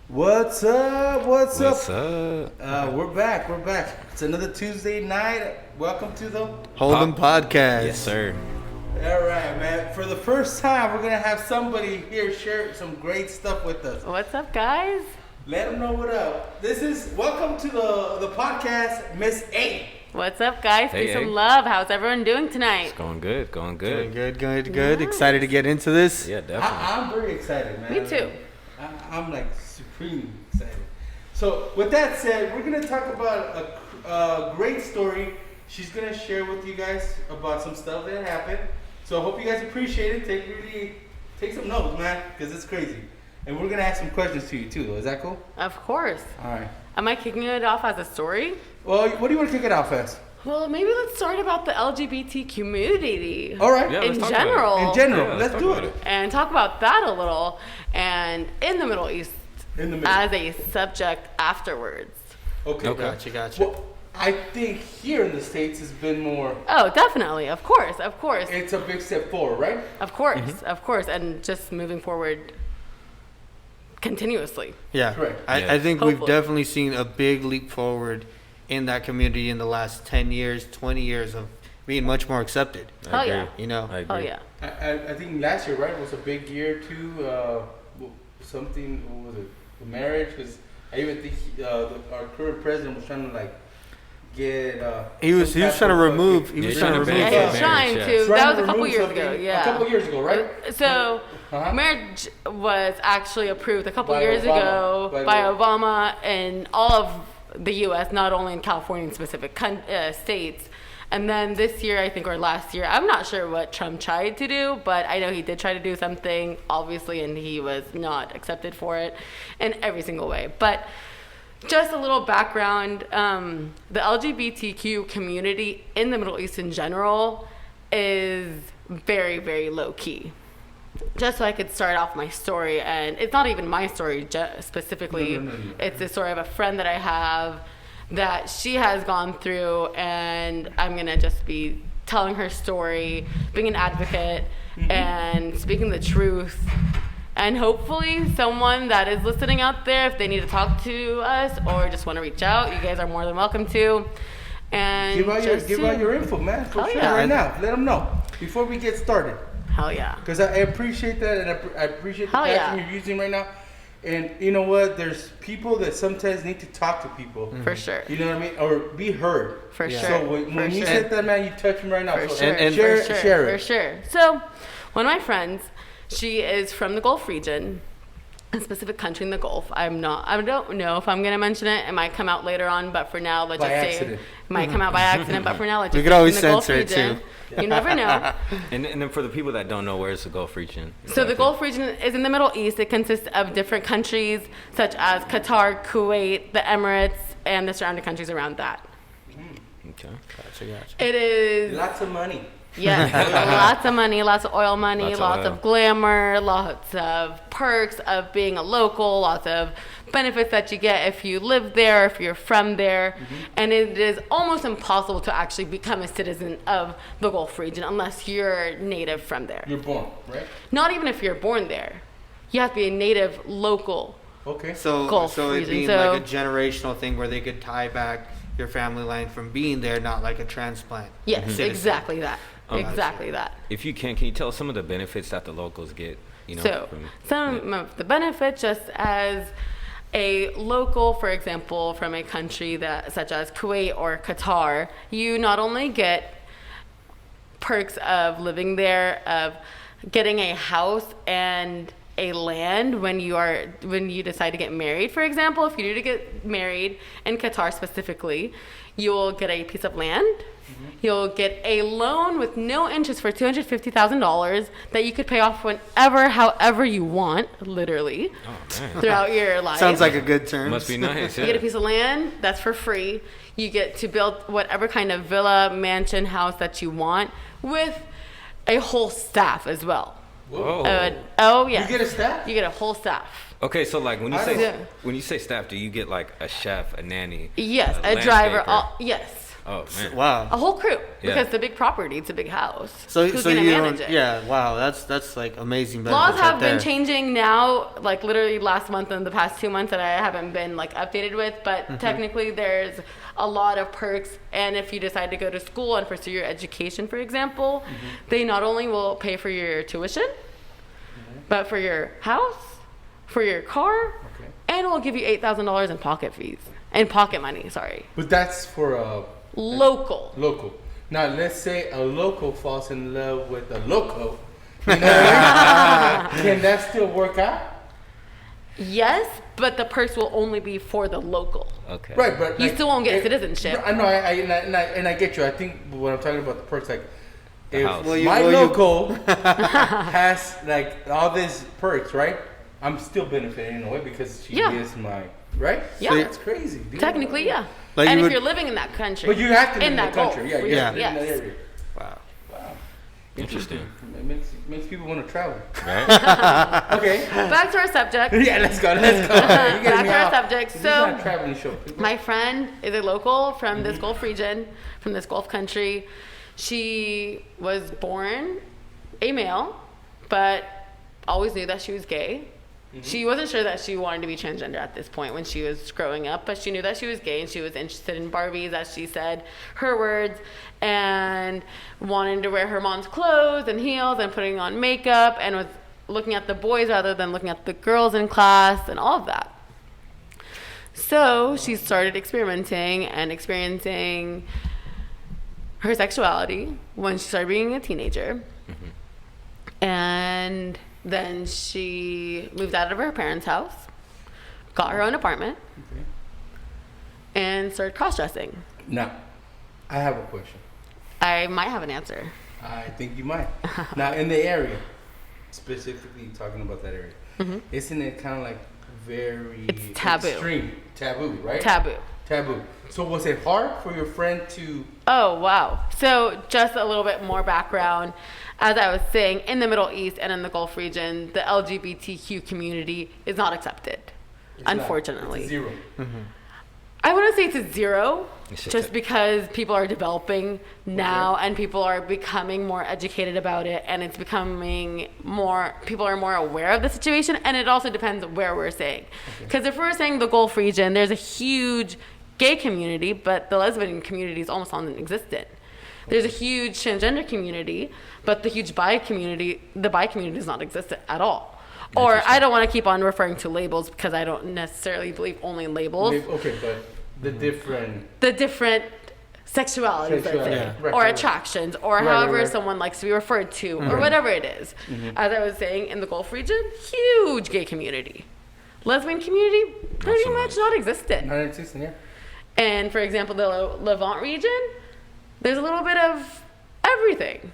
What's up? What's up? We're back. It's another Tuesday night. Welcome to the HoldEm Podcast. Yes, sir. All right, man. For the first time, we're gonna have somebody here share some great stuff with us. What's up, guys? Let them know what up. This is welcome to the podcast, Miss A. What's up, guys? Hey, Peace hey. and love. How's everyone doing tonight? It's going good. Good. Nice. Excited to get into this. Yeah, definitely. I'm very excited, man. Me too. I'm like supremely excited. So with that said, we're gonna talk about a great story. She's gonna share with you guys about some stuff that happened. So I hope you guys appreciate it. Take some notes, man, because it's crazy. And we're gonna ask some questions to you too. Is that cool? Of course. All right. Am I kicking it off as a story? Well, what do you want to kick it off as? Well, maybe let's start about the LGBT community. All right. Yeah, In let's talk about it. general. In general, Yeah, let's talk do about it. And talk about that a little. And in the Middle East In the middle. as a subject afterwards. Okay. Okay. Gotcha. Well, I think here in the States has been more. Oh, definitely. Of course. It's a big step forward, right? Of course. And just moving forward continuously. Yeah. Correct. I think we've Hopefully. definitely seen a big leap forward in that community in the last 10 years, 20 years of being much more accepted. Oh, I agree. yeah. You know? I agree. Oh, yeah. I think last year, right, was a big year too. Something, what was it? The marriage, because I even think our current president was trying to like get. He was some trying type to of, remove. He Yeah, was he's trying to trying to remove. Yeah, ban he was trying marriage, to. yeah. That was a to couple remove years ago. something Yeah. A couple years ago, right? So, Uh-huh. marriage was actually approved a couple By years Obama. ago By by the- Obama in all of the U.S., not only in California and specific states. And then this year, I think, or last year, I'm not sure what Trump tried to do, but I know he did try to do something, obviously, and he was not accepted for it in every single way. But just a little background, the LGBTQ community in the Middle East in general is very, very low key. Just so I could start off my story, and it's not even my story specifically. No. It's the story of a friend that I have that she has gone through, and I'm gonna just be telling her story, being an advocate, and speaking the truth. And hopefully someone that is listening out there, if they need to talk to us or just want to reach out, you guys are more than welcome to. And Give out your info, man, for Hell sure, yeah. right now. Let them know before we get started. Hell yeah. Because I appreciate that, and I appreciate the Hell passion yeah. you're using right now. And you know what? There's people that sometimes need to talk to people. For sure. You know what I mean? Or be heard. For Yeah. sure. So when you said that, man, you touched me right now. For So sure. And share, for sure. share For it. sure. So, one of my friends, she is from the Gulf region, a specific country in the Gulf. I don't know if I'm gonna mention it. It might come out later on, but for now, let's By just accident. say it might come out by accident. But for now, let's We just could say always in the Gulf censor it, region. too. You never know. And then for the people that don't know, where's the Gulf region? So the Gulf region is in the Middle East. It consists of different countries such as Qatar, Kuwait, the Emirates, and the surrounding countries around that. Okay. Gotcha. It is Lots of money. yes, lots of money, lots of oil money, Lots of lots oil. of glamour, lots of perks of being a local, lots of benefits that you get if you live there, if you're from there. And it is almost impossible to actually become a citizen of the Gulf region unless you're native from there. You're born, right? Not even if you're born there. You have to be a native local. Okay. So Gulf it region, being so- like a generational thing where they could tie back your family line from being there, not like a transplant. Yes, citizen. exactly that. Exactly that. If you can you tell us some of the benefits that the locals get? You know, So, some of the benefits, just as a local, for example, from a country that such as Kuwait or Qatar, you not only get perks of living there, of getting a house and a land when you decide to get married. For example, if you do to get married in Qatar specifically, you will get a piece of land. You'll get a loan with no interest for $250,000 that you could pay off whenever, however you want, literally, throughout your life. Sounds like a good term. Must be nice. You Yeah. get a piece of land that's for free. You get to build whatever kind of villa, mansion, house that you want with a whole staff as well. Whoa. Oh yeah. You get a staff? You get a whole staff. Okay, so like when Yeah. you say staff, do you get like a chef, a nanny? Yes, a a driver. landscaper? Yes. Oh man. Wow. A whole crew. Yeah. Because it's a big property. It's a big house. So Who's so gonna you manage don't, it? yeah, wow, that's like amazing Laws benefits have right been there. changing now, like literally last month and the past 2 months that I haven't been like updated with, but technically there's a lot of perks. And if you decide to go to school and pursue your education, for example, they not only will pay for your tuition, but for your house, for your car, Okay. and will give you $8,000 in pocket fees. In pocket money, sorry. But that's for a Local. local. Now, let's say a local falls in love with a loco. You know what I mean? Can that still work out? Yes, but the perks will only be for the local. Okay. Right, but You like, still won't get citizenship. I know, and I get you. I think when I'm talking about the perks, like if house. Well, you- my well, you- local has like all these perks, right? I'm still benefiting in a way because she Yeah. is my right. Yeah. So that's crazy. Dude. Technically, yeah. Like and you if would- you're living in that country. But you have to live in that the country. Gulf Yeah, you have to Yeah. live in that Yes. area. Wow. Wow. Interesting. It makes people want to travel. Right? Okay. Back to our subject. Yeah, let's go. Let's go. You're getting Back me to our out. subject. This is So- not a traveling show. My friend is a local from this Gulf region, from this Gulf country. She was born a male, but always knew that she was gay. She wasn't sure that she wanted to be transgender at this point when she was growing up, but she knew that she was gay and she was interested in Barbies, as she said, her words, and wanted to wear her mom's clothes and heels and putting on makeup and was looking at the boys rather than looking at the girls in class and all of that. So she started experimenting and experiencing her sexuality when she started being a teenager. And then she moved out of her parents' house, got her own apartment, Okay. and started cross-dressing. Now, I have a question. I might have an answer. I think you might. Now, in the area, specifically talking about that area, isn't it kind of like very It's taboo. extreme? Taboo, right? Taboo. Taboo. So was it hard for your friend to? Oh, wow. So just a little bit more background. As I was saying, in the Middle East and in the Gulf region, the LGBTQ community is not accepted, It's not. unfortunately. It's a zero. I wouldn't say it's a zero, It's just just a- because people are developing now and people are becoming more educated about it, and it's becoming more, people are more aware of the situation, and it also depends where we're saying. Because if we're saying the Gulf region, there's a huge gay community, but the lesbian community is almost non-existent. There's a huge transgender community, but the huge bi community, the bi community is not existent at all. Or I don't want to keep on referring to labels because I don't necessarily believe only in labels. Okay, but the different. The different sexualities, let's Sexuality, say, yeah. Right, or right, right. attractions, or Right, however right. someone likes to be referred to, or whatever it is. As I was saying, in the Gulf region, huge gay community. Lesbian community, pretty so much much. not existent. Not existing, yeah. And for example, the Levant region, there's a little bit of everything.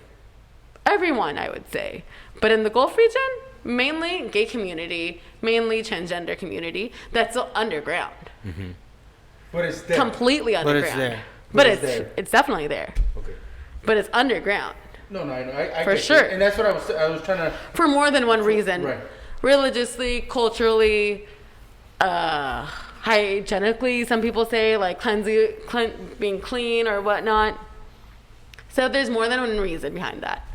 Everyone, I would say. But in the Gulf region, mainly gay community, mainly transgender community, that's still underground. But it's there. Completely But underground. it's there. But But it's it's there. it's definitely there. Okay. But it's underground. No, I know. I For get sure. it. And that's what I was trying to. For more than one reason. Right. Religiously, culturally, hygienically, some people say, like being clean or whatnot. So there's more than one reason behind that.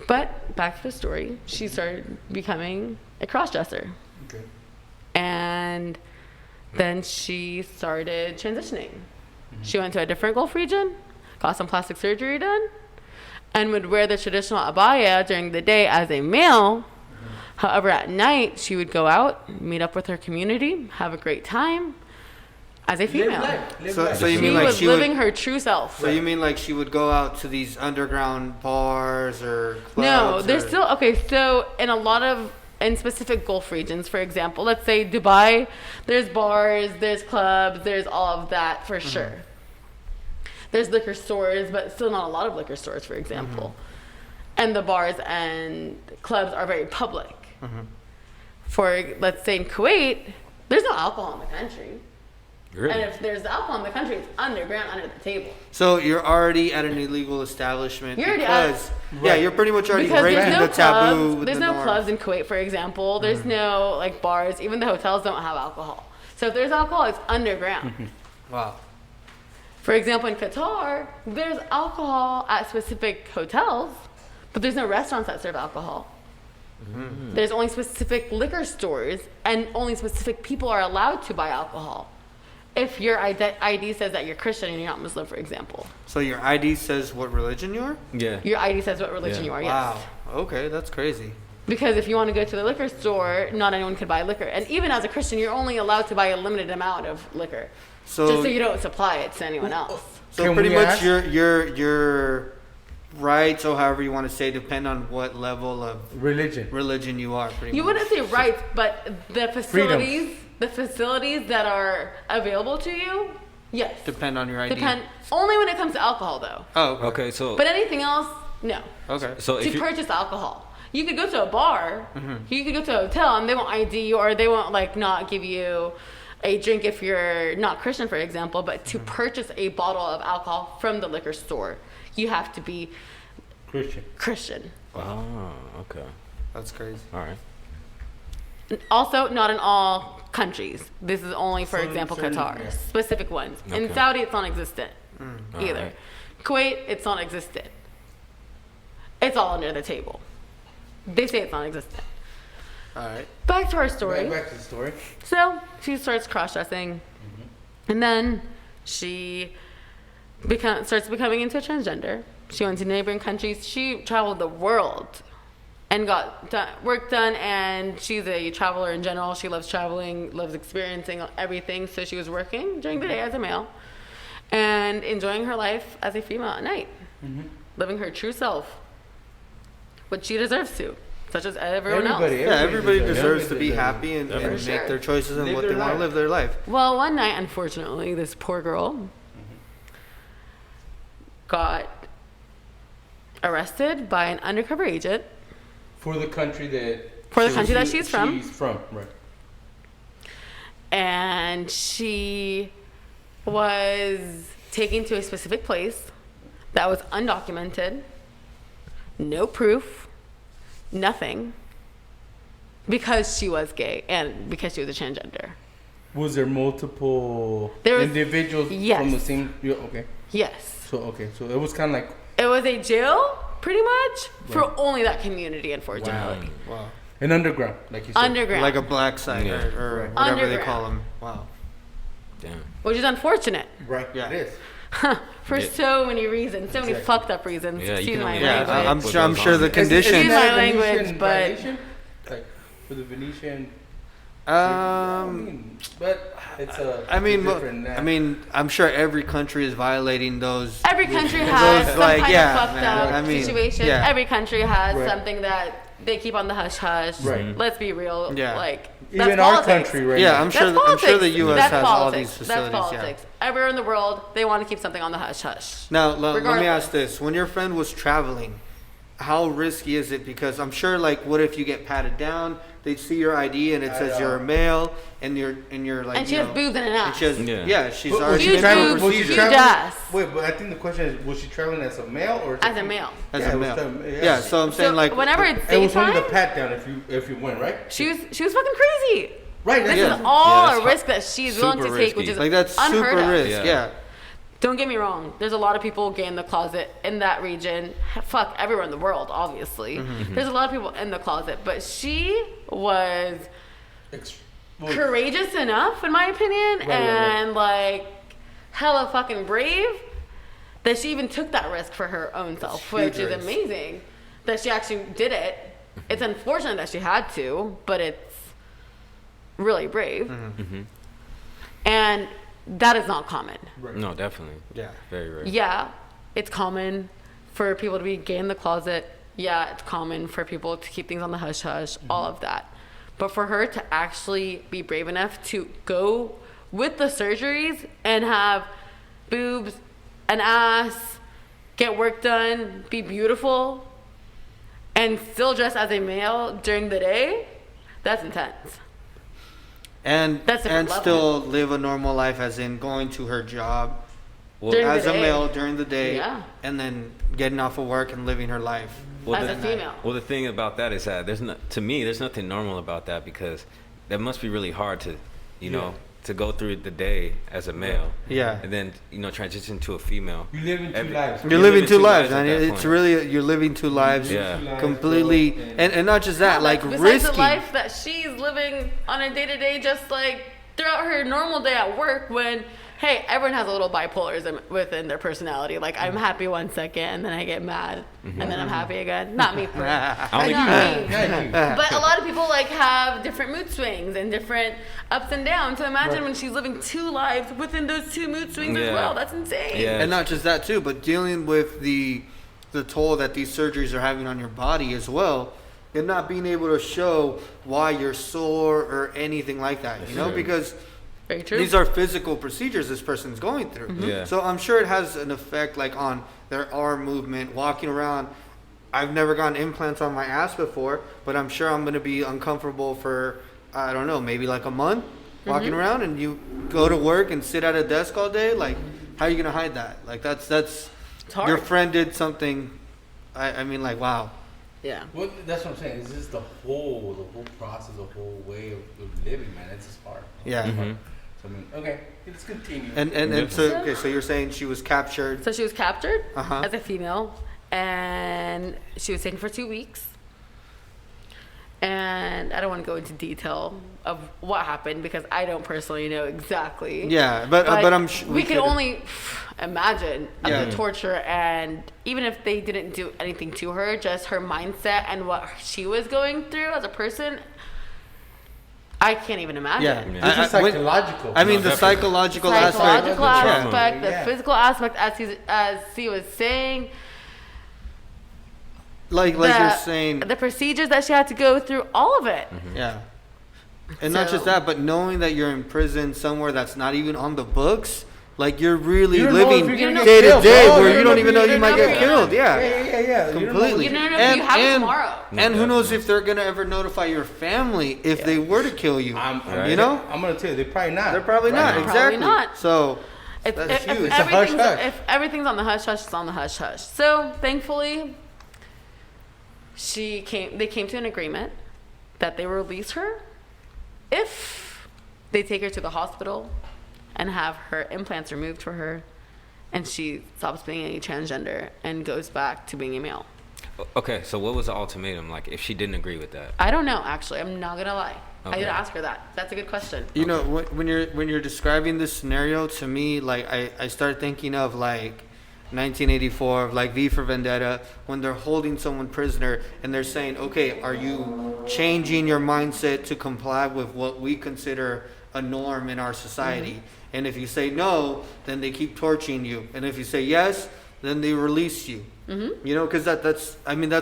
But back to the story, she started becoming a cross-dresser. Okay. And then she started transitioning. She went to a different Gulf region, got some plastic surgery done, and would wear the traditional abaya during the day as a male. However, at night, she would go out, meet up with her community, have a great time as a female. Live life. So you She mean like was she living would? her true self. So you mean like she would go out to these underground bars or clubs? No, there's or- still, okay, so in specific Gulf regions, for example, let's say Dubai, there's bars, there's clubs, there's all of that for sure. There's liquor stores, but still not a lot of liquor stores, for example. And the bars and clubs are very public. For, let's say in Kuwait, there's no alcohol in the country. Really? And if there's alcohol in the country, it's underground, under the table. So you're already at an illegal establishment You're already at- because yeah, you're pretty much already Because breaking there's no the taboo. clubs. With There's the no norm. clubs in Kuwait, for example. There's no like bars. Even the hotels don't have alcohol. So if there's alcohol, it's underground. Wow. For example, in Qatar, there's alcohol at specific hotels, but there's no restaurants that serve alcohol. Mm-hmm. There's only specific liquor stores, and only specific people are allowed to buy alcohol. If your ID says that you're Christian and you're not Muslim, for example. So your ID says what religion you are? Yeah. Your ID says what religion you are, yes. Wow. Okay, that's crazy. Because if you want to go to the liquor store, not anyone could buy liquor. And even as a Christian, you're only allowed to buy a limited amount of liquor. So, just so you don't supply it to anyone else. So Can pretty we much ask? your rights, or however you want to say, depend on what level of religion you are. Pretty You much. wouldn't say rights, but the facilities that are available to you, yes. Depend on your ID. Only when it comes to alcohol, though. Oh, Okay, so But anything else, no. okay. so if To you purchase alcohol. You could go to a bar, Mm-hmm. you could go to a hotel, and they won't ID you, or they won't not give you a drink if you're not Christian, for example. But to purchase a bottle of alcohol from the liquor store, you have to be Christian. oh, okay, That's crazy. all right. Also, not in all countries. This is only, for Certain- example, certain- Qatar. yeah. Specific ones. In Okay. Saudi, it's non-existent either. Alright. Kuwait, it's non-existent. It's all under the table. They say it's non-existent. All right. Back to our story. Back to the story. So she starts cross-dressing, and then she starts becoming into a transgender. She went to neighboring countries. She traveled the world and got work done, and she's a traveler in general. She loves traveling, loves experiencing everything. So she was working during the day as a male and enjoying her life as a female at night, living her true self, which she deserves to, such as everyone else. Everybody deserves to be happy and For make sure. their choices and Live what their they want to life. live their life. Well, one night, unfortunately, this poor girl got arrested by an undercover agent For the country that she's from. She's from, right. And she was taken to a specific place that was undocumented, no proof, nothing, because she was gay and because she was a transgender. Was there multiple There was- individuals yes. from the same? Yeah, okay. Yes. So it was kind of like It was a jail, pretty much, for Right. only that community, unfortunately. Wow. an underground, like you said. Underground. Like a black site Yeah. or Right. whatever they Underground. call them. Wow. Damn. Which is unfortunate. Right. Yeah. It is. For Yeah. so many reasons, so many Exactly. fucked up reasons. Yeah, you Excuse can my only Yeah, language. imagine I'm what sure. I'm goes sure on the there. Isn't conditions. my that language, Venetian but- violation? Like for the Venetian. But it's a. I mean, different, I'm sure every country is violating those. Every country has Those, some like, kind yeah, of fucked man, up I mean, situation. yeah. Every country has Right. something that they keep on the hush hush. Right. Let's be real. Yeah. Like even that's our politics. country right Yeah, now. I'm sure. That's I'm politics. sure the U.S. That's has politics. all these facilities. That's politics. Everywhere in the world, they want to keep something on the hush hush. Now, let me Regardless. ask this: when your friend was traveling, how risky is it? Because I'm sure, like, what if you get patted down? They see your ID and it says you're a male, and you're like. And she you has know, boobs and an and ass. she has, Yeah. yeah, she's But already Huge been through a boobs, procedure. huge ass. Wait, but I think the question is, was she traveling as a male or As a male. As Yeah, a it was male. the- Yeah, so I'm saying, So like, whenever it's It was only the daytime, pat down if you win, right? she was fucking crazy. Right. This Yeah. is all Yeah, that's a risk that she's willing to super take, which risky. is like that's unheard super of. risk. Yeah. Yeah. Don't get me wrong. There's a lot of people gay in the closet in that region. Fuck, everywhere in the world, obviously. Mm-hmm. There's a lot of people in the closet, but she was courageous enough, in my opinion, Right. and like hella fucking brave that she even took that risk for her own self, huge which is risk. amazing that she actually did it. It's unfortunate that she had to, but it's really brave. Mm-hmm. And that is not common. No, definitely. Yeah. Very rare. Yeah, it's common for people to be gay in the closet. Yeah, it's common for people to keep things on the hush hush, all of that. But for her to actually be brave enough to go with the surgeries and have boobs, an ass, get work done, be beautiful, and still dress as a male during the day, that's intense. And That's a and different still live a normal life, as in going to her job During the as a day. male during the day, Yeah. and then getting off of work and living her life. Well, As the, a female. Well, the thing about that is that to me, there's nothing normal about that, because that must be really hard to, you know, to go through the day as a male. Yeah. And then, transition to a female. You live in two lives. You're living two lives, at and that it's point. really you're living two lives, Yeah. completely, and not just that, like Besides risky. the life that she's living on a day-to-day, just like throughout her normal day at work when, hey, everyone has a little bipolarism within their personality. Like, I'm happy 1 second, and then I get mad, and then I'm happy again. Not me. Not me. But a lot of people, like, have different mood swings and different ups and downs. So imagine when she's living two lives within those two mood swings as well. That's insane. Yeah. And not just that too, but dealing with the toll that these surgeries are having on your body as well, and not being able to show why you're sore or anything like that, because Very true. these are physical procedures this person's going through. Yeah. So I'm sure it has an effect like on their arm movement, walking around. I've never gotten implants on my ass before, but I'm sure I'm going to be uncomfortable for, I don't know, maybe like a month walking around, and you go to work and sit at a desk all day. Like, how are you going to hide that? Like, that's It's hard. your friend did something. I mean, like, wow. Yeah. Well, that's what I'm saying. It's just the whole process, the whole way of living, man. It's just hard. Yeah. So, I mean, okay, let's continue. And so you're saying she was captured. So she was captured Uh-huh. as a female, and she was taken for 2 weeks. And I don't want to go into detail of what happened because I don't personally know exactly. Yeah, but I'm sure we could only imagine of Yeah. the torture, and even if they didn't do anything to her, just her mindset and what she was going through as a person, I can't even imagine. Yeah. It's just psychological. I mean, the definitely. psychological Psychological aspect. aspect, the Yeah. physical aspect, as he was saying. Like you're saying, the procedures that she had to go through, all of it. yeah. And not just So- that, but knowing that you're in prison somewhere that's not even on the books, like you're really You don't know if living you're gonna get day to killed, day bro. where You you don't don't know even know if you you're might gonna get get killed. Yeah. Yeah. Completely. You don't know if you have it tomorrow. And who knows if they're gonna ever notify your family if they were to kill you. I'm You know? I'm gonna tell you, they're probably not. They're probably not. Probably Exactly. not. So If, that's if, huge. if, It's a hush everything's, hush. if everything's on the hush hush, it's on the hush hush. So thankfully, they came to an agreement that they will release her if they take her to the hospital and have her implants removed for her, and she stops being a transgender and goes back to being a male. Okay, so what was the ultimatum? Like, if she didn't agree with that? I don't know, actually. I'm not gonna lie. I Okay. didn't ask her that. That's a good question. You know, when you're describing this scenario to me, like I start thinking of like 1984, of like V for Vendetta, when they're holding someone prisoner and they're saying, okay, are you changing your mindset to comply with what we consider a norm in our society? And if you say no, then they keep torturing you. And if you say yes, then they release you. You know, because that's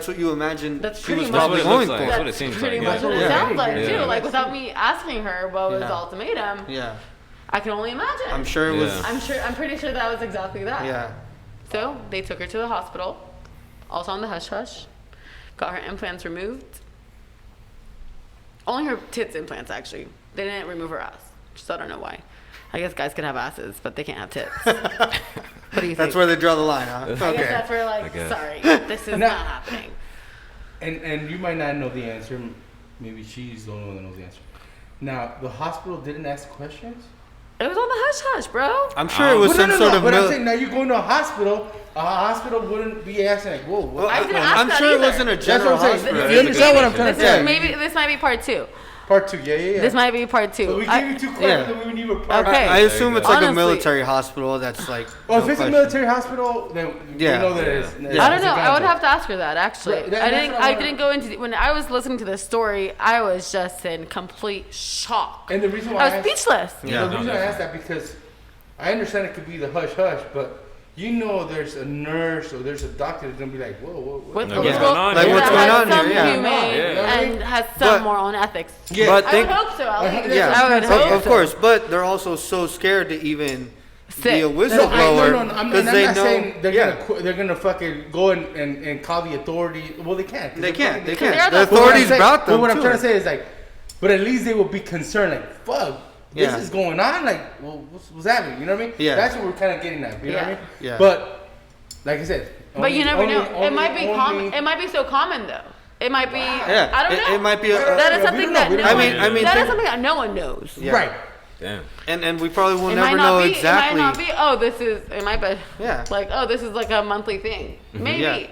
what you imagine That's she pretty was much probably what it going looks like. for. That's what it seems pretty like, much yeah. what it Yeah. sounds like Yeah. too. Like without me asking her what was Yeah. the ultimatum, Yeah, I can only imagine. I'm sure it was. Yeah. I'm pretty sure that was exactly that. Yeah. So they took her to the hospital, also on the hush hush, got her implants removed. Only her tits implants actually. They didn't remove her ass. So I don't know why. I guess guys can have asses, but they can't have tits. What do you think? That's where they draw the line, huh? I guess Okay. that's where I like, guess. sorry, this is not happening. And you might not know the answer. Maybe she's the only one that knows the answer. Now, the hospital didn't ask questions? It was on the hush hush, bro. I'm sure it was Well, some sort of. But I'm mil- saying, now you're going to a hospital wouldn't be asking, like, whoa, what? Well, I didn't ask I'm that sure it either. wasn't a That's general what I'm saying. hospital. You understand what I'm trying to say? This might be part two. Part two, yeah. This might be part two. So we gave you two questions and we need a part Okay. I assume it's like Honestly. a military hospital that's like. Well, no if it's a question. military hospital, then Yeah. we know that it's. I don't know. I would have to ask her that actually. Right, that's what I I wanna- didn't go into when I was listening to the story. I was just in complete shock. And the reason why I was asked- speechless. Yeah. The reason I asked that because I understand it could be the hush hush, but you know there's a nurse or there's a doctor that's gonna be like, whoa. With What's Yeah. going on Like, here? what's that going has on here? some Yeah. humane Yeah. and has some But- moral and ethics. Yeah. But I think, would hope so. At least. yeah, I would hope of so. course. But they're also so scared to even be a Sit. whistleblower I'm because not they know. saying they're Yeah, they're gonna fucking go and call the authority. Well, they can't. 'cause they can't. They they're can't. the The authorities But brought them. what I'm to trying it. to say is like, but at least they will be concerned. Like, fuck, this Yeah. is going on. Like, well, what's happening? You know what I mean? Yeah. That's what we're kind of getting at. You know what I Yeah. mean? Yeah. But like I said. But you never know. It might be only- common. It might be so common though. It might be. Yeah, I don't know. it might be. That is we something don't that know. no I one. mean, That is think- something that no one knows. Yeah. Right. Damn. And we probably will It never might not know be. exactly. It might not be. Oh, this is. It might be. Yeah. Like, oh, this is like a monthly thing. Maybe. Yeah.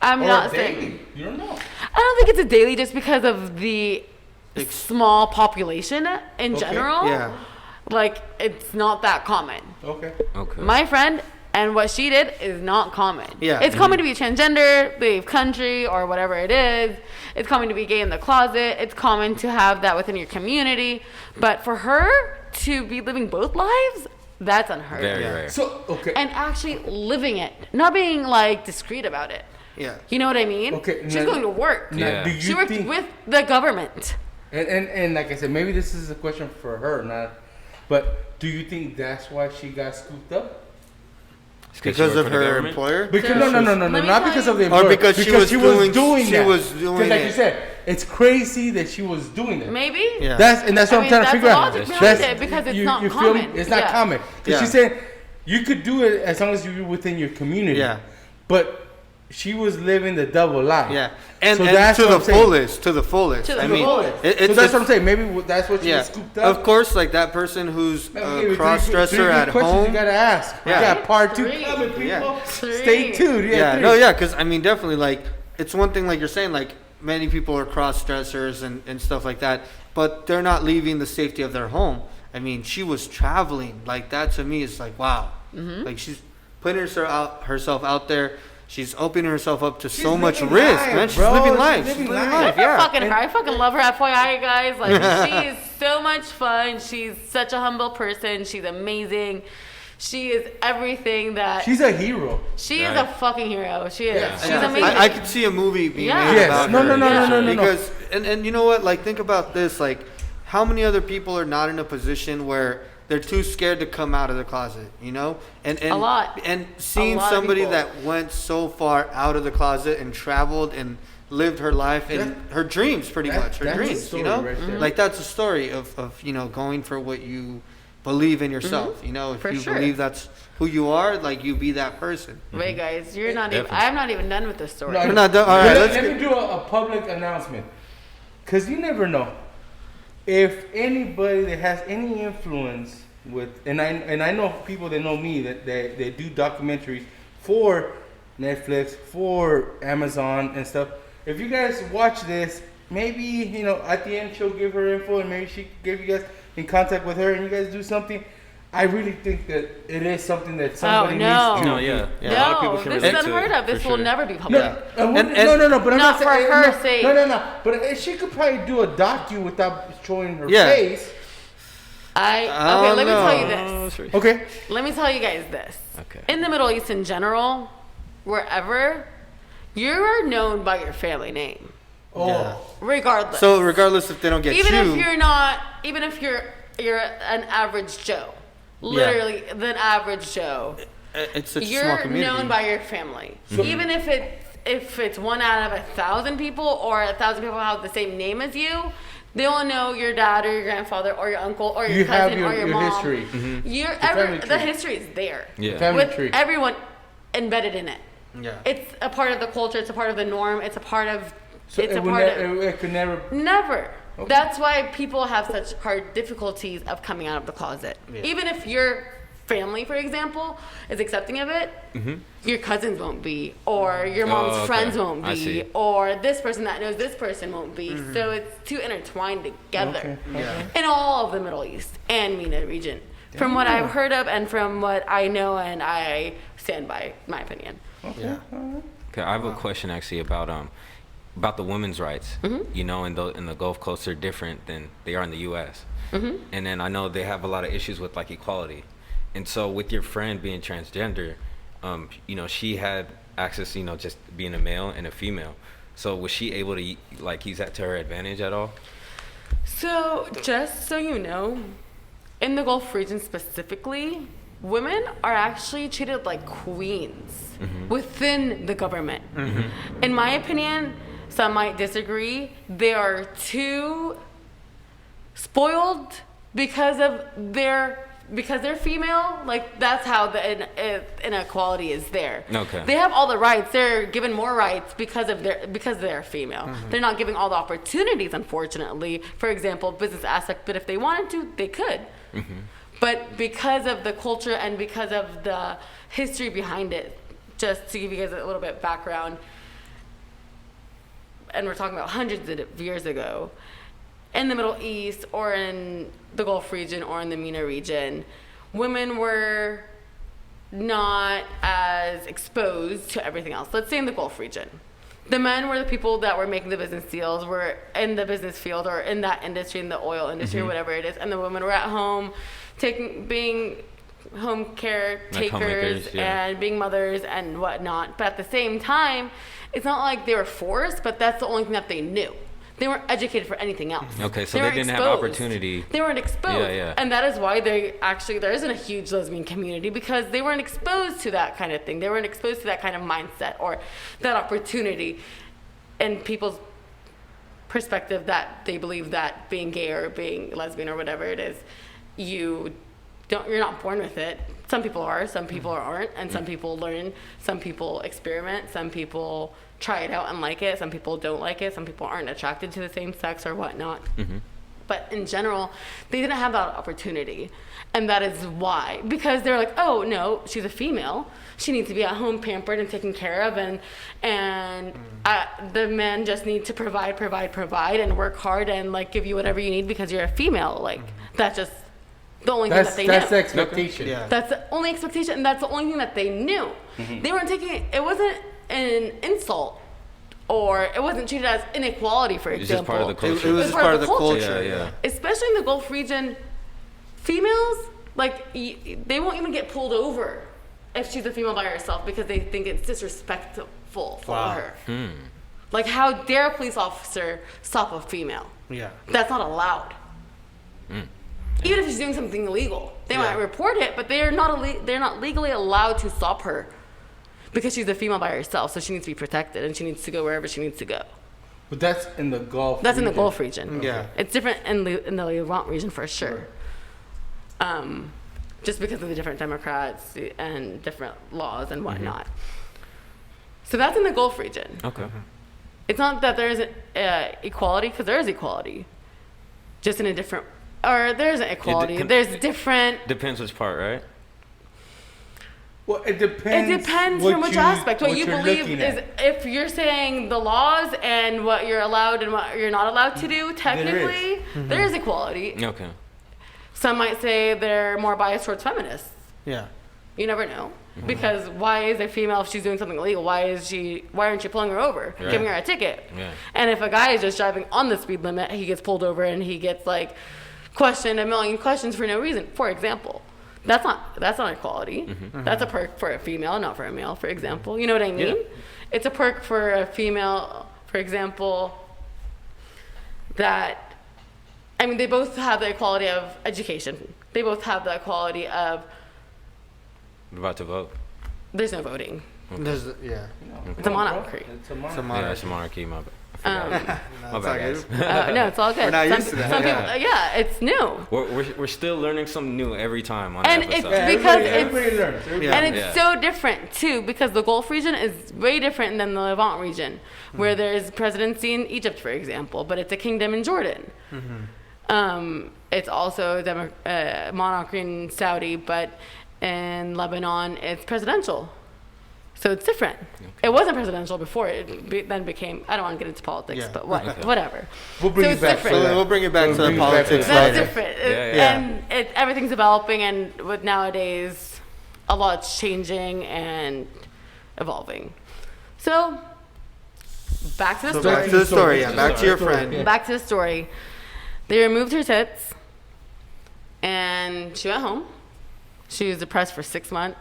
I'm Or not daily. saying. You don't know. I don't think it's a daily just because of the small population in Okay. general. Yeah. Like, it's not that common. Okay. Okay. My friend and what she did is not common. Yeah. It's common to be transgender, leave country, or whatever it is. It's common to be gay in the closet. It's common to have that within your community. But for her to be living both lives, that's unheard of. Very Yeah. rare. So okay. And actually living it, not being like discreet about it. Yeah. You know what I mean? Okay, She's now- going to work. Now, Yeah. do you She worked think, with the government. and like I said, maybe this is a question for her, not. But do you think that's why she got scooped up? It's Because she worked of for the her government? employer? Because So- no, Let me not tell because you- of the Or employer. because she was doing Because like it. you said, it's crazy that she was doing it. Maybe? Yeah. That's what I I'm mean, trying to that's figure the out. logic behind it, because it's you, not you feel common. me? It's not Yeah. common. Because Yeah. she said you could do it as long as you're within your community. Yeah. But she was living the double life. Yeah. And, So and that's to what the I'm saying. fullest. To the fullest. To the I mean, fullest. it's so that's what I'm saying. Maybe that's what she Yeah. was scooped up. Of course, like that person who's Man, we a gave you cross-dresser three at good questions home. You gotta ask. Yeah. We got part 2 Three. coming, people. Yeah. Stay tuned. Yeah, three. no, yeah, because I mean, definitely, like, it's one thing, like you're saying, like, many people are cross dressers and stuff like that, but they're not leaving the safety of their home. I mean, she was traveling. Like, that to me is like, wow. Mm-hmm. Like, she's putting herself out there. She's opening herself up to She's so much living risk, life, man. She's bro. living She's life. living She's living life. life, I yeah. fucking her. I fucking love her. FYI, guys. Like, she is so much fun. She's such a humble person. She's amazing. She is everything that. She's a hero. She is Right. a fucking hero. She is. Yeah. She's Yeah. amazing. I could see a movie being Yeah. made Yes. about No, her. no, no, no, no, no, no. Because and you know what? Like, think about this. Like, how many other people are not in a position where they're too scared to come out of the closet? You know, and A lot. And seeing lot of somebody people. that went so far out of the closet and traveled and lived her life and her dreams, pretty much her that's a dreams. story You know, right there. like that's a story of you know, going for what you believe in yourself. You know, if For you sure. believe that's who you are, like, you be that person. Wait, guys, you're not even. Definitely. I'm not even done with this story. No, We're not done. All But right, let, let's let me do a public announcement. Because you never know. If anybody that has any influence with, and I know people that know me that they do documentaries for Netflix, for Amazon and stuff. If you guys watch this, maybe, you know, at the end she'll give her info and maybe she can get you guys in contact with her and you guys do something. I really think that it is something that somebody no. needs to No, yeah. Yeah. A lot of people No, can this is relate to unheard it, of. This for will sure. never be No, public. no, but I'm Not not saying for her no, sake. No. But she could probably do a docu without showing her Yeah. face. Okay, don't let me tell you know. this. Okay. Let me tell you guys this. Okay. In the Middle East in general, wherever, you are known by your family name, Oh. Yeah. regardless. So regardless if they don't get even you, if you're not, even if you're an average Joe, literally the average Joe, it's such a small you're community. known by your family. Even if it's 1 out of 1,000 people or 1,000 people have the same name as you, they will know your dad or your grandfather or your uncle or your You have cousin your- or your your mom. history. The tree. history is there. Yeah. Family With tree. everyone embedded in it. Yeah. It's a part of the culture. It's a part of the norm. It's a part of. So it's it, a would part ne- of. it could never. Never. Okay. That's why people have such hard difficulties of coming out of the closet. Yeah. Even if your family, for example, is accepting of it, your cousins won't be, or your mom's okay. friends won't I be, see. or this person that knows this person won't be. So it's too intertwined together Okay. Yeah. in all of the Middle East and MENA region. From what I've heard of and from what I know, and I stand by my opinion. Yeah. Okay, I have a question actually about the women's rights. You know, in the Gulf Coast are different than they are in the U.S. And then I know they have a lot of issues with like equality. And so with your friend being transgender, you know, she had access, you know, just being a male and a female. So was she able to like use that to her advantage at all? So, just so you know, in the Gulf region specifically, women are actually treated like queens within the government. In my opinion, some might disagree, they are too spoiled because of their because they're female, like that's how the inequality is there. Okay. They have all the rights. They're given more rights because they're female. They're not given all the opportunities, unfortunately. For example, business aspect, but if they wanted to, they could. But because of the culture and because of the history behind it, just to give you guys a little bit of background, and we're talking about hundreds of years ago, in the Middle East or in the Gulf region or in the MENA region, women were not as exposed to everything else. Let's say in the Gulf region. The men were the people that were making the business deals, were in the business field or in that industry, in the oil industry or whatever it is, and the women were at home being home caretakers and being mothers and whatnot. But at the same time, it's not like they were forced, but that's the only thing that they knew. They weren't educated for anything else. Okay, so they didn't have opportunity. They weren't exposed. Yeah. And that is why there isn't a huge lesbian community, because they weren't exposed to that kind of thing. They weren't exposed to that kind of mindset or that opportunity. And people's perspective that they believe that being gay or being lesbian or whatever it is, you're not born with it. Some people are, some people aren't, and some people learn, some people experiment, some people try it out and like it, some people don't like it, some people aren't attracted to the same sex or whatnot. But in general, they didn't have that opportunity. And that is why. Because they're like, oh no, she's a female. She needs to be at home pampered and taken care of, and the men just need to provide and work hard and like give you whatever you need because you're a female. Like that's just the only thing that they knew. That's the expectation. Yeah. That's the only expectation, and that's the only thing that they knew. They weren't taking it. It wasn't an insult, or it wasn't treated as inequality, for example. It's just part of the culture. It was just part of the culture. Yeah. Especially in the Gulf region, females, like, they won't even get pulled over if she's a female by herself because they think it's disrespectful for her. Like, how dare a police officer stop a female? Yeah. That's not allowed. Even if she's doing something illegal, they might report it, but they're not legally allowed to stop her because she's a female by herself. So she needs to be protected, and she needs to go wherever she needs to go. But that's in the Gulf. That's in the Gulf region. Yeah. It's different in the Levant region for sure. Just because of the different Democrats and different laws and whatnot. So that's in the Gulf region. Okay. It's not that there isn't equality, because there is equality. Just in a different, or there isn't equality. There's different. Depends which part, right? Well, it depends. It depends from which aspect. What you you're believe looking is, at. if you're saying the laws and what you're allowed and what you're not allowed to do, technically, there is equality. Okay. Some might say they're more biased towards feminists. Yeah. You never know. Because why is a female, if she's doing something illegal, why aren't you pulling her over, giving her a ticket? Yeah. And if a guy is just driving on the speed limit, he gets pulled over and he gets like questioned a million questions for no reason. For example, that's not equality. That's a perk for a female, not for a male. For example, you know what I mean? Yeah. It's a perk for a female, for example. They both have the equality of education. They both have the equality of. About to vote. There's no voting. There's, It's a monarchy. It's a monarchy. Yeah, it's a monarchy. My bad. My bad, guys. No, it's all good. We're not used to that. Some people, it's new. We're still learning something new every time on And the episode. it's because everybody learns. and it's so different too, because the Gulf region is way different than the Levant region, where there's presidency in Egypt, for example, but it's a kingdom in Jordan. It's also a monarchy in Saudi, but in Lebanon it's presidential. So it's different. Okay. It wasn't presidential before. It then became. I don't want to get into politics, but whatever. We'll bring it back. We'll bring it back to the politics. That's later. different. Yeah. And everything's developing, and with nowadays, a lot's changing and evolving. So back to the story. Back to the story. Yeah. Back to your friend. Yeah. Back to the story. They removed her tits, and she went home. She was depressed for 6 months,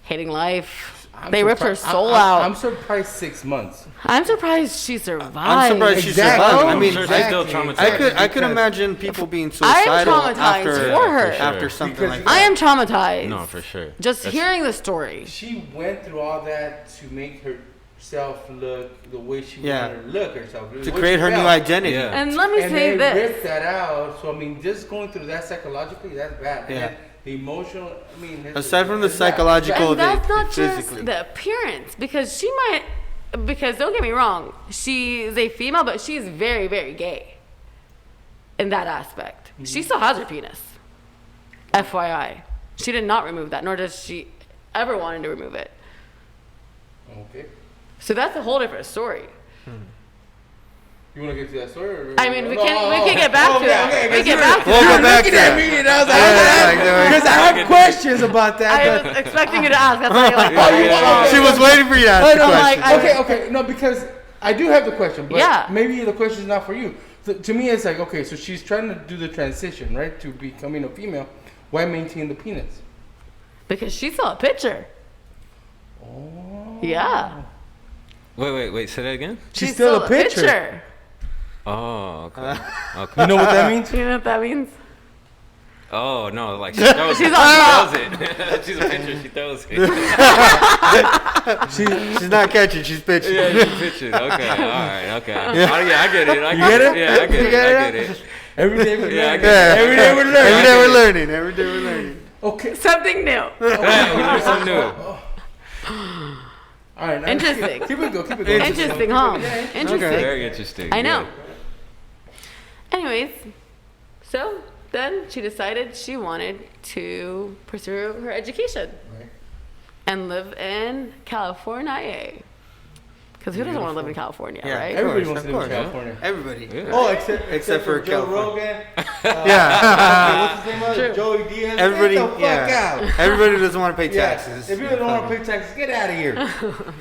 hating life. They ripped her soul out. I'm surprised 6 months. I'm surprised she survived. I'm surprised she Exactly. survived. I I'm mean, sure she's still traumatized. I could imagine people being I'm suicidal traumatized for her. after something Because like that. I am traumatized. No, for sure. Just hearing the story. She went through all that to make her herself look the way she Yeah. wanted to look herself. To create her new identity. Yeah. And let me And say they this. ripped that out. So I mean, just going through that psychologically, that's bad. Yeah. And then the emotional, I mean, Aside from the it's bad. psychological, And that's not physically. just the appearance, because she might, because don't get me wrong, she's a female, but she's very, very gay in that aspect. She still has her penis. FYI. She did not remove that, nor does she ever wanted to remove it. Okay. So that's a whole different story. You want to get to that story? Or I mean, we can get back to that. Okay, We get back to We'll that. go back to looking at that. me and I was like, because I have questions about that. I was expecting you to ask. That's why you're like, Yeah. She was waiting for you to ask Oh, the no, question. like, okay. No, because I do have the question, but Yeah. maybe the question is not for you. To me, it's like, okay, so she's trying to do the transition, right, to becoming a female. Why maintain the penis? because she saw a picture. Oh. Yeah. Wait. Say that again. She's still a picture. Oh, okay. Okay. You know what that means? Do you know what that means? Oh no, like she throws She's it. on She throws it. She's a pitcher. She throws it. She's not catching, she's pitching. Yeah, she pitches. Okay, all right, okay. Oh, yeah, I get it. You get it? Yeah, I get You it. get I it? get it. Every day we're Yeah, I learning. get it. Every day we're learning. Every day we're learning. Every day we're learning. Okay. Something new. Yeah, we learn something new. All right. now Interesting. Keep it going. Interesting, huh? Yeah. Interesting. Very interesting. I know. Yeah. Anyways, so then she decided she wanted to pursue her education Right. and live in California. Because who doesn't want to live in California, Yeah, right? Everybody Of wants to course, live in California. Everybody. Yeah. Oh, except for for Joe California. Rogan. Yeah. What's his name? True. Joey Diaz. Everybody, Get the fuck out. Everybody doesn't want to pay Yeah. taxes. If you don't want to pay taxes, get out of here.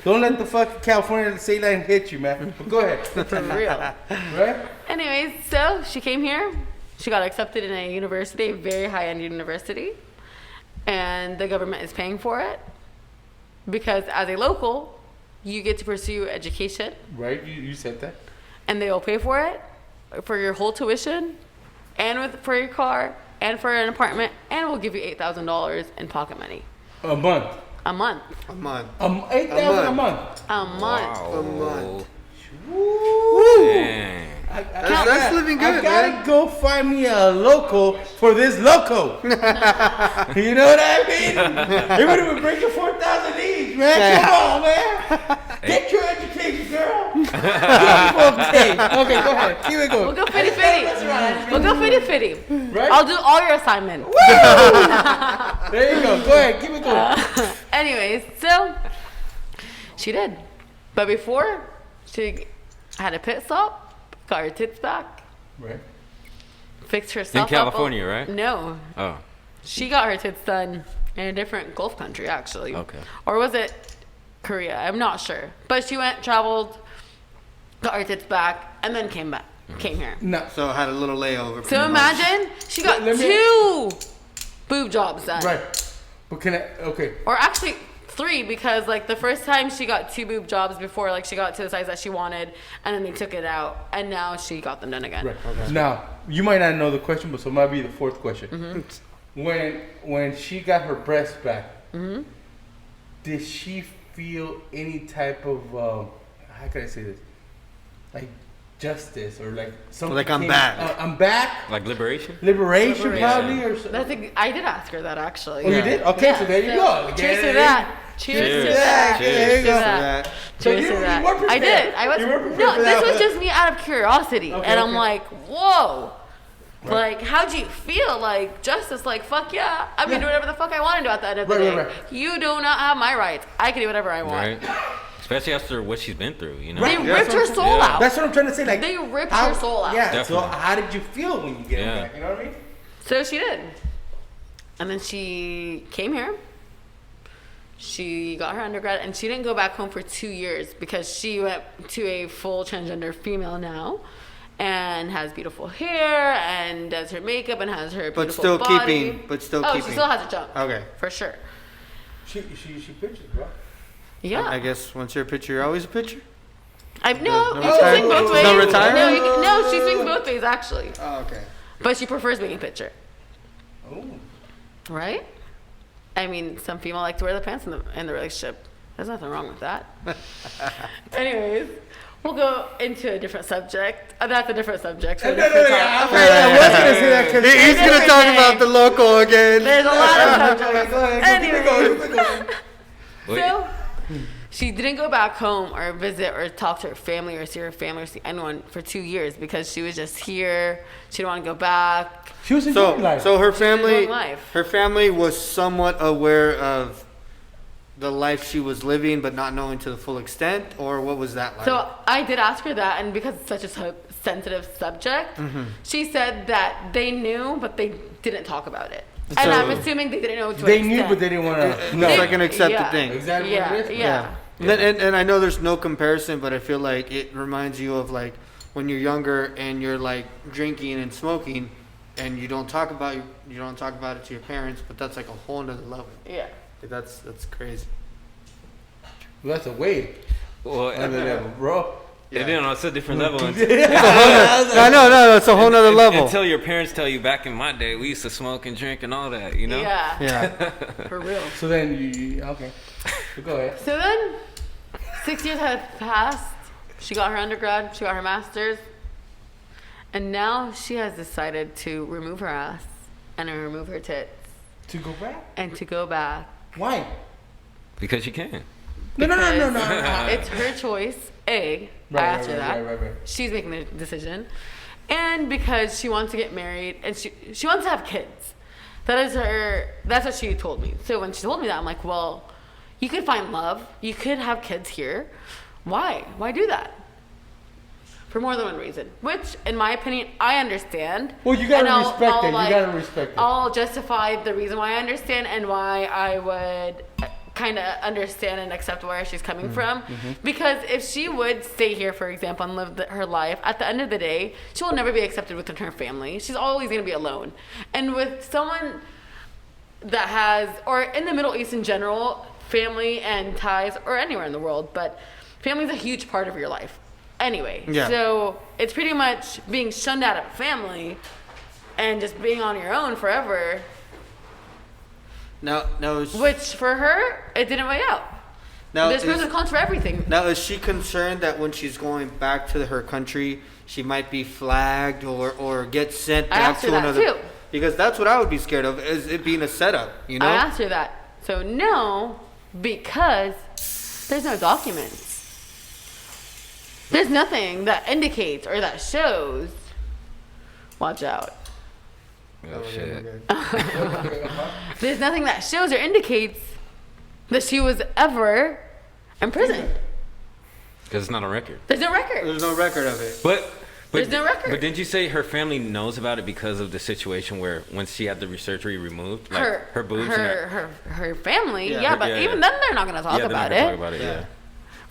Don't let the fucking California state line hit you, man. But go ahead. For real. Right? Anyways, so she came here. She got accepted in a university, a very high-end university. And the government is paying for it. Because as a local, you get to pursue education. Right? You said that. And they will pay for it, for your whole tuition, and for your car, and for an apartment, and we'll give you $8,000 in pocket money. A month. A month. A month. $8,000 a month. A month. Wow. A month. Woo! Dang. That's living good, I gotta man. go find me a loco for this loco. You know what I mean? Even if we break it 4,000 each, man. Come on, man. Get your education, girl. Okay, go ahead. Keep it going. We'll go fitty-fitty. We'll go fitty-fitty. Right? I'll do all your assignments. There you go. Go ahead. Keep it going. Anyways, so she did. But before, she had a pit stop, got her tits back, Right. fixed herself In up. California, right? No. Oh, She got her tits done in a different Gulf country, actually. Okay. Or was it Korea? I'm not sure. But she went, traveled, got her tits back, and then came back. Came here. No. So I had a little layover. So imagine she got Let me- 2 boob jobs done. Right. But can I? Okay. Or actually 3, because like the first time she got 2 boob jobs before like she got to the size that she wanted, and then they took it out, and now she got them done again. Right. Now you might not know the question, but so it might be the fourth question. When she got her breasts back, did she feel any type of how can I say this, like justice or like something? Like, I'm back. I'm back. like liberation? Liberation, Liberation. probably, or something. That's I did ask her that actually. Oh, you did? Okay, Yeah, so there you go. Cheers Again, to that. Cheers to that. Cheers. Cheers to Cheers. that. So Cheers you to were that. prepared. I did. I was You were prepared no. for that This was one. just me out of curiosity, Okay, and I'm okay. like, whoa. Like, how'd you feel? Like, justice, like, fuck yeah. I'm gonna do whatever the fuck I want to do at the end of the day. Right. You do not have my rights. I can do whatever I want. Right. Especially after what she's been through, you know. They Right. ripped her soul Yeah. out. That's what I'm trying to say. Like They ripped how- her soul out. Yeah. Definitely. So how did you feel when you get it Yeah. back? You know what I mean? So she did. And then she came here. She got her undergrad, and she didn't go back home for 2 years because she went to a full transgender female now, and has beautiful hair, and does her makeup, and has her beautiful But still body. keeping. But still Oh, keeping. she still has a jump. Okay. For sure. She pictures, bro. Yeah. I guess once you're a pitcher, you're always a pitcher. No, no you can retire- swing both ways. no retire? No, she swings both ways actually, Oh, okay. but she prefers being a pitcher, Oh. right? I mean, some female like to wear the pants in the relationship. There's nothing wrong with that. Anyways, we'll go into a different subject. That's a different subject. For a different time. I was gonna say that because He's gonna talk about the local again. There's a lot of subjects. Go ahead. So, she didn't go back home or visit or talk to her family or see her family or see anyone for 2 years because she was just here. She didn't want to go back. She was enjoying life. So her family, life. her family was somewhat aware of the life she was living, but not knowing to the full extent, or what was that like? So I did ask her that, and because it's such a sensitive subject, she said that they knew, but they didn't talk about it. And So- I'm assuming they didn't know to They an knew, extent. but they didn't want to. It's like an accepted Yeah. thing. Exactly Yeah, what it is. yeah. And I know there's no comparison, but I feel like it reminds you of like when you're younger and you're like drinking and smoking, and you don't talk about it to your parents, but that's like a whole nother level. Yeah. Like, that's crazy. Well, that's a way Well, under level, bro. you know, it's a different level. No, it's a whole nother level. Until your parents tell you back in my day, we used to smoke and drink and all that, you know? Yeah. Yeah. For real. So then okay, go ahead. So then, 6 years had passed. She got her undergrad. She got her master's. And now she has decided to remove her ass and remove her tits To go back? and to go back. Why? Because you can. No. Because it's her choice. I asked her that. Right. She's making the decision. And because she wants to get married and she wants to have kids. That's what she told me. So when she told me that, I'm like, well, you could find love. You could have kids here. Why? Why do that? For more than one reason. Which, in my opinion, I understand. Well, you gotta And respect it. You gotta respect it. I'll justify the reason why I understand and why I would kind of understand and accept where she's coming from. Because if she would stay here, for example, and live her life, at the end of the day, she will never be accepted within her family. She's always going to be alone. And with someone that has, or in the Middle East in general, family and ties, or anywhere in the world, but family is a huge part of your life. Anyway, Yeah. so it's pretty much being shunned out of family and just being on your own forever. Now, Which for her, it didn't weigh out. There's pros and cons for everything. Now, is she concerned that when she's going back to her country, she might be flagged or get sent I back asked her to that another? too. Because that's what I would be scared of, is it being a setup, you know? I asked her that. So no, because there's no documents. There's nothing that indicates or that shows. Watch out. Oh, shit. There's nothing that shows or indicates that she was ever imprisoned. Because it's not on record. There's no record. There's no record of it. But There's no record. But didn't you say her family knows about it because of the situation where when she had the surgery removed, like her boobs and her family, Yeah. yeah, but even then they're not gonna talk they're not about gonna it. talk about it. Yeah.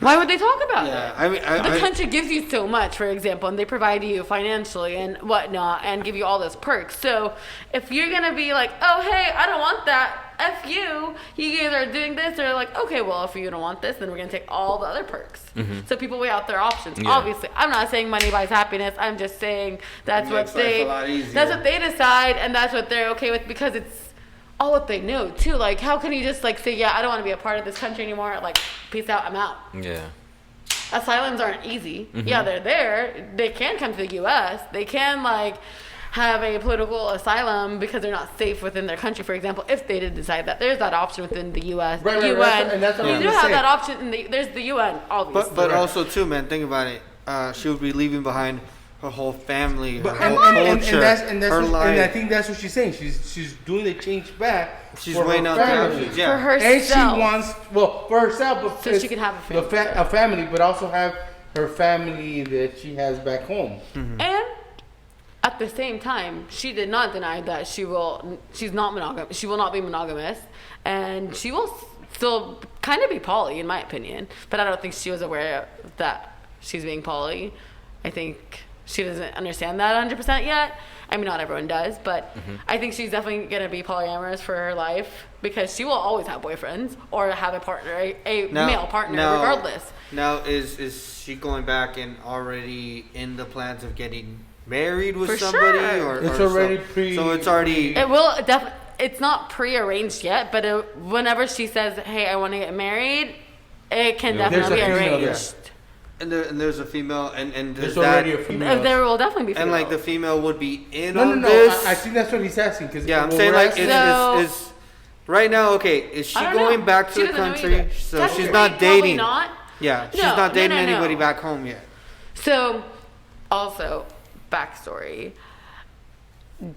Why would they talk about Yeah, it? I mean, The country gives you so much, for example, and they provide you financially and whatnot, and give you all those perks. So if you're gonna be like, oh hey, I don't want that, F you guys are doing this, they're like, okay, well if you don't want this, then we're gonna take all the other perks. So people weigh out their options. Yeah. Obviously, I'm not saying money buys happiness. I'm just saying that's Makes what they life a lot easier. that's what they decide, and that's what they're okay with because it's all what they know too. Like, how can you just like say, yeah, I don't want to be a part of this country anymore? Like, peace out, I'm out. Yeah. Asylums aren't easy. Yeah, they're there. They can come to the U.S. They can like have a political asylum because they're not safe within their country. For example, if they did decide that, there's that option within the U.S. Right, UN. and that's what you I was do gonna have say. that option. There's the UN, obviously. But also too, man, think about it. She would be leaving behind her whole family, her But whole and culture, that's her what, life. and I think that's what she's saying. She's doing the change back. She's for weighing her out the family. options, for yeah. herself. And she wants for herself, but So she can have a family. a family, but also have her family that she has back home. And at the same time, she did not deny that she's not monogamous. She will not be monogamous, and she will still kind of be poly, in my opinion. But I don't think she was aware that she's being poly. I think she doesn't understand that 100% yet. I mean, not everyone does, but I think she's definitely gonna be polyamorous for her life because she will always have boyfriends or have a partner, a male partner, regardless. Now, is she going back and already in the plans of getting married with For somebody? sure. Or It's so- already So it's already. It will definitely. It's not pre-arranged yet, but whenever she says, "Hey, I want to get married," it can Yeah. definitely be There's a female arranged. And there's a female, and There's does already that, a female. There will definitely be and like the females. female would be in No, on no. this. I think that's what he's asking. Cause Yeah, I'm what saying we're like asking- is right now. Okay, is she I don't going know. back to She the doesn't know country? either. So Technically, she's not probably dating. not. Yeah, she's No, not dating no, no. anybody back home yet. So, also, backstory.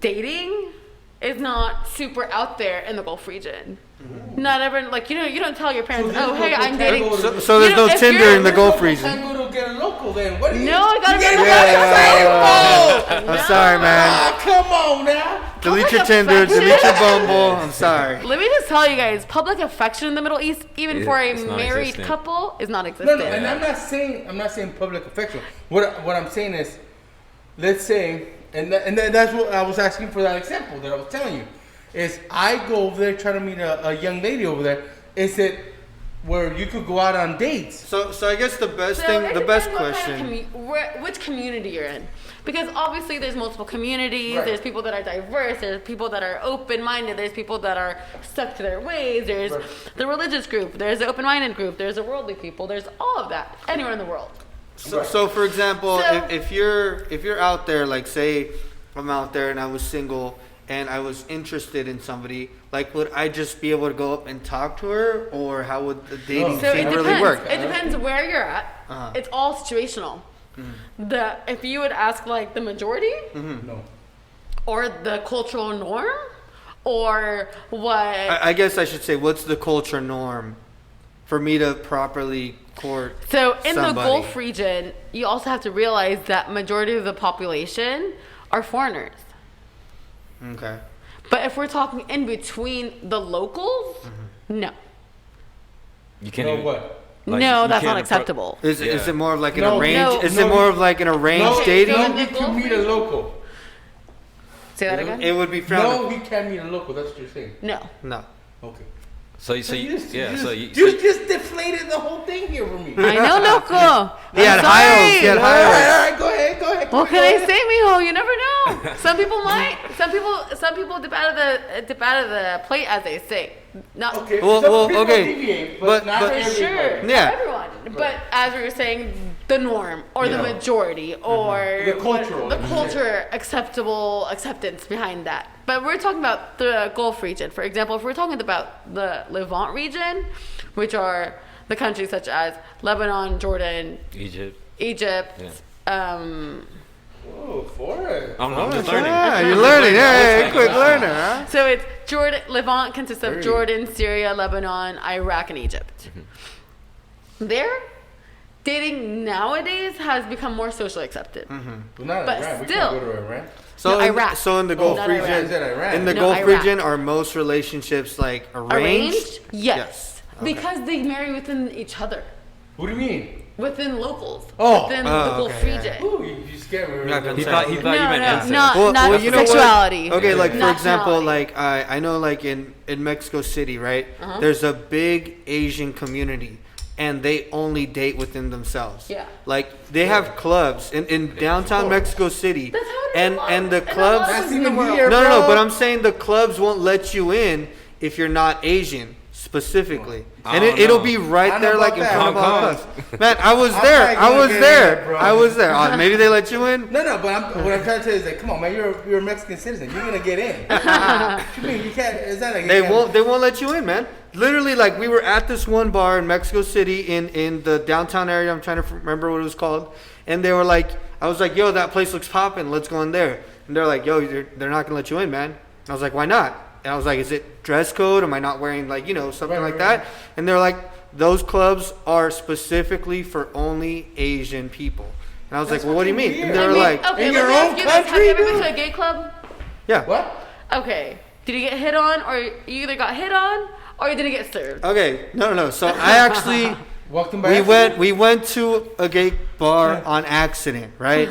Dating is not super out there in the Gulf region. Not everyone, like, you don't tell your parents, So oh, there's hey, no I'm dating. tango So there's You know, no if Tinder you're- in the Gulf region. Tango to get a local then. What do you? No, I gotta you get get a a I'm sorry, man. Ah, come on now. Delete your Public Tinder, affection. delete your Bumble. I'm sorry. Let me just tell you guys, public affection in the Middle East, even for a It's married non-existent. couple, is No, non-existent. no, and I'm not saying public affection. What I'm saying is, let's say, and that's what I was asking for that example that I was telling you, is I go over there trying to meet a young lady over there. Is it where you could go out on dates? So I guess the best So thing, it the best depends what kind question. of which community you're in, because obviously there's multiple communities. Right. There's people that are diverse. There's people that are open-minded. There's people that are stuck to their ways. There's Right. the religious group. There's the open-minded group. There's the worldly people. There's all of that anywhere in the world. So for example, So- if you're out there, like say I'm out there and I was single and I was interested in somebody, like would I just be able to go up and talk to her, or how would the dating So it scene depends. really work? It depends where you're at. Uh-huh. It's all situational. If you would ask like the majority No. or the cultural norm or what. I guess I should say, what's the culture norm for me to properly court? So in the somebody? Gulf region, you also have to realize that majority of the population are foreigners. Okay. But if we're talking in between the locals, no. You can't No even, what? like, No, you that's can't not acceptable. Is Yeah. it more of like an No, arranged? no, is no, it more of like an arranged No, dating? so no, in he the can Gulf meet a region- local. Say that again? It would be frowned. No, he can't meet a local. That's what you're saying. No. No. Okay. So you, you just deflated the whole thing here for me. I know, loco. He had I'm high sorry. hopes. He had All high hopes. right, all right, go ahead. What can I say, mijo? You never know. Some people might. Some people dip out of the plate, as they say. Not Okay. Well, some people okay, deviate, but- not but- everybody. sure, Yeah. not everyone. But as we were saying, the norm or the Yeah. majority or The cultural, the like you culture acceptance behind that. But we're talking about the Gulf region. For example, if we're talking about the Levant region, which are the countries such as Lebanon, Jordan, Egypt. Egypt. Oh, Forrest. I'm just learning. Yeah, you're learning. Yeah, quick learner, huh? So it's Jordan. Levant consists of Very. Jordan, Syria, Lebanon, Iraq, and Egypt. There, dating nowadays has become more socially accepted. Well, not But Iran. We still- can't go to Iran. So No, in, Iraq. so in the Gulf not region, Iran. Is that Iran? in the No, Gulf Iraq. region, are most relationships like arranged? Arranged? Yes. Yes. Okay. Because they marry within each other, What do you mean? within locals, Oh. within Oh, the Gulf okay, yeah. region. Ooh, you scared me. Not gonna He say. thought you No, meant no, incest. not you know what? sexuality. Okay, like for example, Nationality. like I know like in Mexico City, right? Uh-huh. There's a big Asian community, and they only date within themselves. Yeah. Like they have clubs in downtown Mexico City, That's how it is and the in a lot clubs. of That's places in the even world. here. No, bro. but I'm saying the clubs won't let you in if you're not Asian specifically, I and don't it'll know. be I right don't there, know like about in that. front of Hong all Kong. of us. Man, I was I'm there. probably I gonna was get in there. there, bro. I was there. Maybe they let you in. No, but what I'm trying to tell you is like, come on, man, you're a Mexican citizen. You're gonna get in. What you mean you can't? Is that like you They can't- won't let you in, man. Literally, like we were at this one bar in Mexico City in the downtown area. I'm trying to remember what it was called, and they were like, I was like, yo, that place looks popping. Let's go in there. And they're like, yo, they're not gonna let you in, man. And I was like, why not? And I was like, is it dress code? Am I not wearing like something Right, like right, that? And they're like, those clubs are specifically for only Asian people. And I was That's like, well, what do you mean? fucking And weird. they were like, okay, in let your me own ask you this. Have country, you ever been dude? to a gay club? yeah. What? Okay. Did you get hit on, or you either got hit on, or you didn't get served? Okay, no. So I actually. Walked in by accident? We went to a gay bar on accident, right?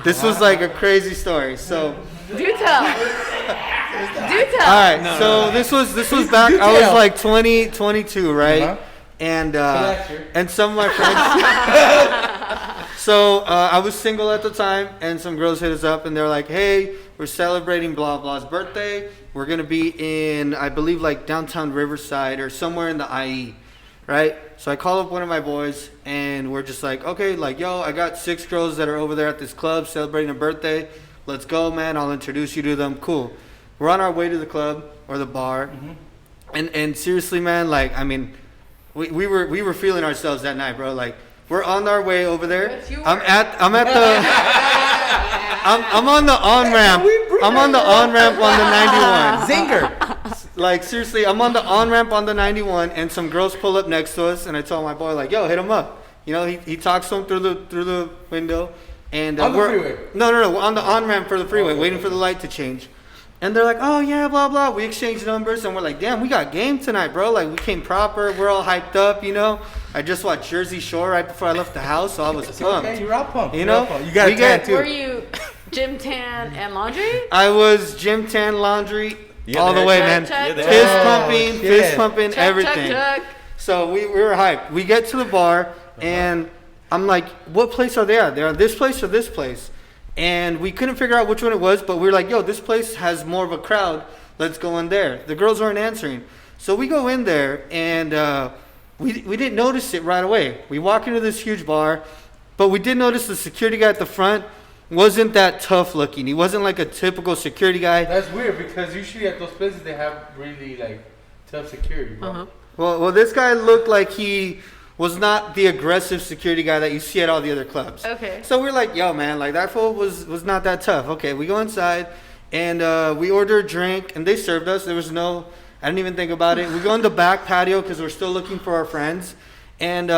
This was like a crazy story. So, Do tell. Do tell. all right. So this was back. I was like 22, right? Uh-huh. And last year. and some of my friends. So I was single at the time, and some girls hit us up, and they're like, "Hey, we're celebrating blah blah's birthday. We're gonna be in, I believe, like downtown Riverside or somewhere in the IE." right? So I call up one of my boys, and we're just like, okay, like, yo, I got 6 girls that are over there at this club celebrating a birthday. Let's go, man. I'll introduce you to them. Cool. We're on our way to the club or the bar. And seriously, man, like, I mean, we were feeling ourselves that night, bro. Like, we're on our way over there. Yes, you were. I'm on the on-ramp. I'm on the on-ramp on the 91. Zinger. Like, seriously, I'm on the on-ramp on the 91, and some girls pull up next to us, and I tell my boy, like, yo, hit him up. You know, he talks to him through the window. And on the freeway? No, on the on-ramp for the freeway, waiting for the light to change. And they're like, oh, yeah, blah, blah. We exchanged numbers, and we're like, damn, we got game tonight, bro. Like, we came proper. We're all hyped up, you know. I just watched Jersey Shore right before I left the house, so I was pumped. Okay, you're all pumped. You know? You got a tan, too. Were you gym tan and laundry? I was gym tan, laundry, all the way, man. Check, check, Fist pumping, check, everything. check. So we were hyped. We get to the bar, and I'm like, what place are they at? They're at this place or this place? And we couldn't figure out which one it was, but we were like, yo, this place has more of a crowd. Let's go in there. The girls weren't answering. So we go in there, and we didn't notice it right away. We walk into this huge bar, but we did notice the security guy at the front wasn't that tough looking. He wasn't like a typical security guy. That's weird because usually at those places they have really like tough security, bro. Well, this guy looked like he was not the aggressive security guy that you see at all the other clubs. Okay. So we're like, yo, man, like that fool was not that tough. Okay, we go inside, and we order a drink, and they served us. There was no, I didn't even think about it. We go in the back patio because we're still looking for our friends, and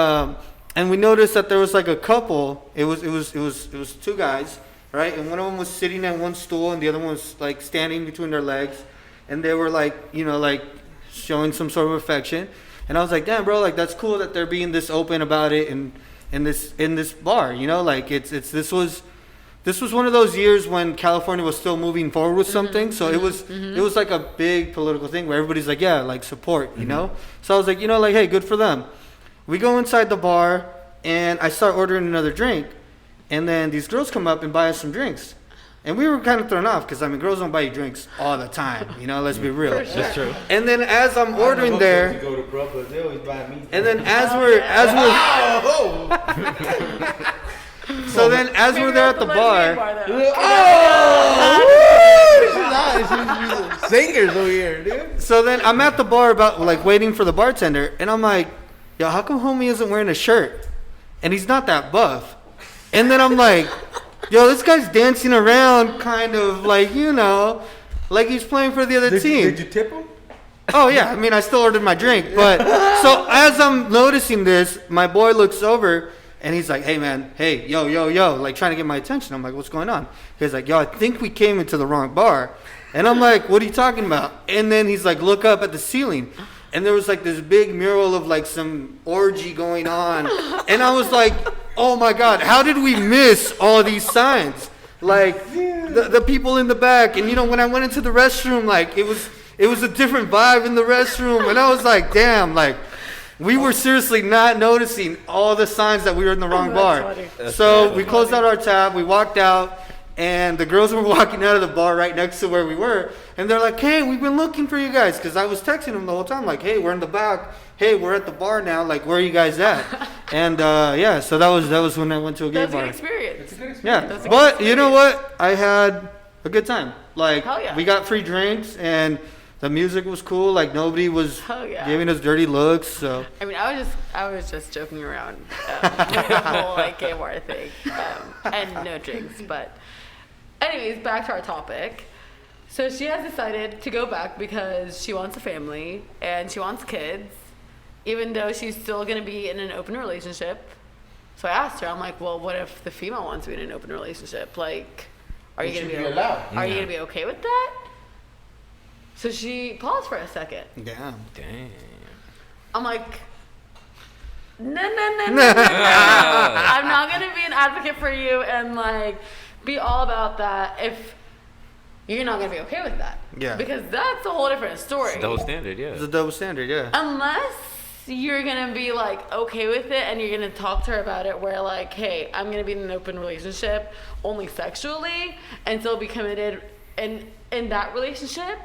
we noticed that there was like a couple. It was 2 guys, right? And one of them was sitting at one stool, and the other one was like standing between their legs, and they were like, you know, like showing some sort of affection. And I was like, damn, bro, like that's cool that they're being this open about it in this bar, you know, like this was one of those years when California was still moving forward with something, so it was like a big political thing where everybody's like, yeah, like support, you know. So I was like, you know, like, hey, good for them. We go inside the bar, and I start ordering another drink, and then these girls come up and buy us some drinks. And we were kind of thrown off because, I mean, girls don't buy you drinks all the time, you know, let's be real. For sure. That's true. And then as I'm ordering there, Go to bro, but they always buy me. and then as we're there at the bar, Singers over here, dude. so then I'm at the bar about like waiting for the bartender, and I'm like, yo, how come homie isn't wearing a shirt? And he's not that buff. And then I'm like, yo, this guy's dancing around kind of like, you know, like he's playing for the other team. Did you tip him? Oh, yeah. I mean, I still ordered my drink. But so as I'm noticing this, my boy looks over and he's like, hey, man, hey, yo, like trying to get my attention. I'm like, what's going on? He's like, yo, I think we came into the wrong bar. And I'm like, what are you talking about? And then he's like, look up at the ceiling. And there was like this big mural of like some orgy going on. And I was like, oh my God, how did we miss all these signs? Like the people in the back. And you know, when I went into the restroom, like it was a different vibe in the restroom. And I was like, damn, like we were seriously not noticing all the signs that we were in the wrong bar. So we closed out our tab, we walked out. And the girls were walking out of the bar right next to where we were. And they're like, hey, we've been looking for you guys. Because I was texting them the whole time. Like, hey, we're in the back. Hey, we're at the bar now. Like, where are you guys at? And, yeah, so that was when I went to a gay bar. That's a good experience. It's a good experience. Yeah, That's a good but experience. you know what? I had a good time. Like, Hell yeah. we got free drinks. And the music was cool. Like, nobody was Hell yeah. giving us dirty looks. So I mean, I was just joking around with the whole like gay bar thing, and no drinks. But anyways, back to our topic. So she has decided to go back because she wants a family and she wants kids, even though she's still gonna be in an open relationship. So I asked her, I'm like, well, what if the female wants to be in an open relationship? Like, are you Should gonna be be allowed. Are you gonna be okay with that? So she paused for a second. damn. Damn. I'm like, no. I'm not gonna be an advocate for you and like be all about that if you're not gonna be okay with that. Yeah. Because that's a whole different story. It's double standard, yeah. It's a double standard, yeah. Unless you're gonna be like okay with it and you're gonna talk to her about it where like, hey, I'm gonna be in an open relationship only sexually and still be committed in that relationship.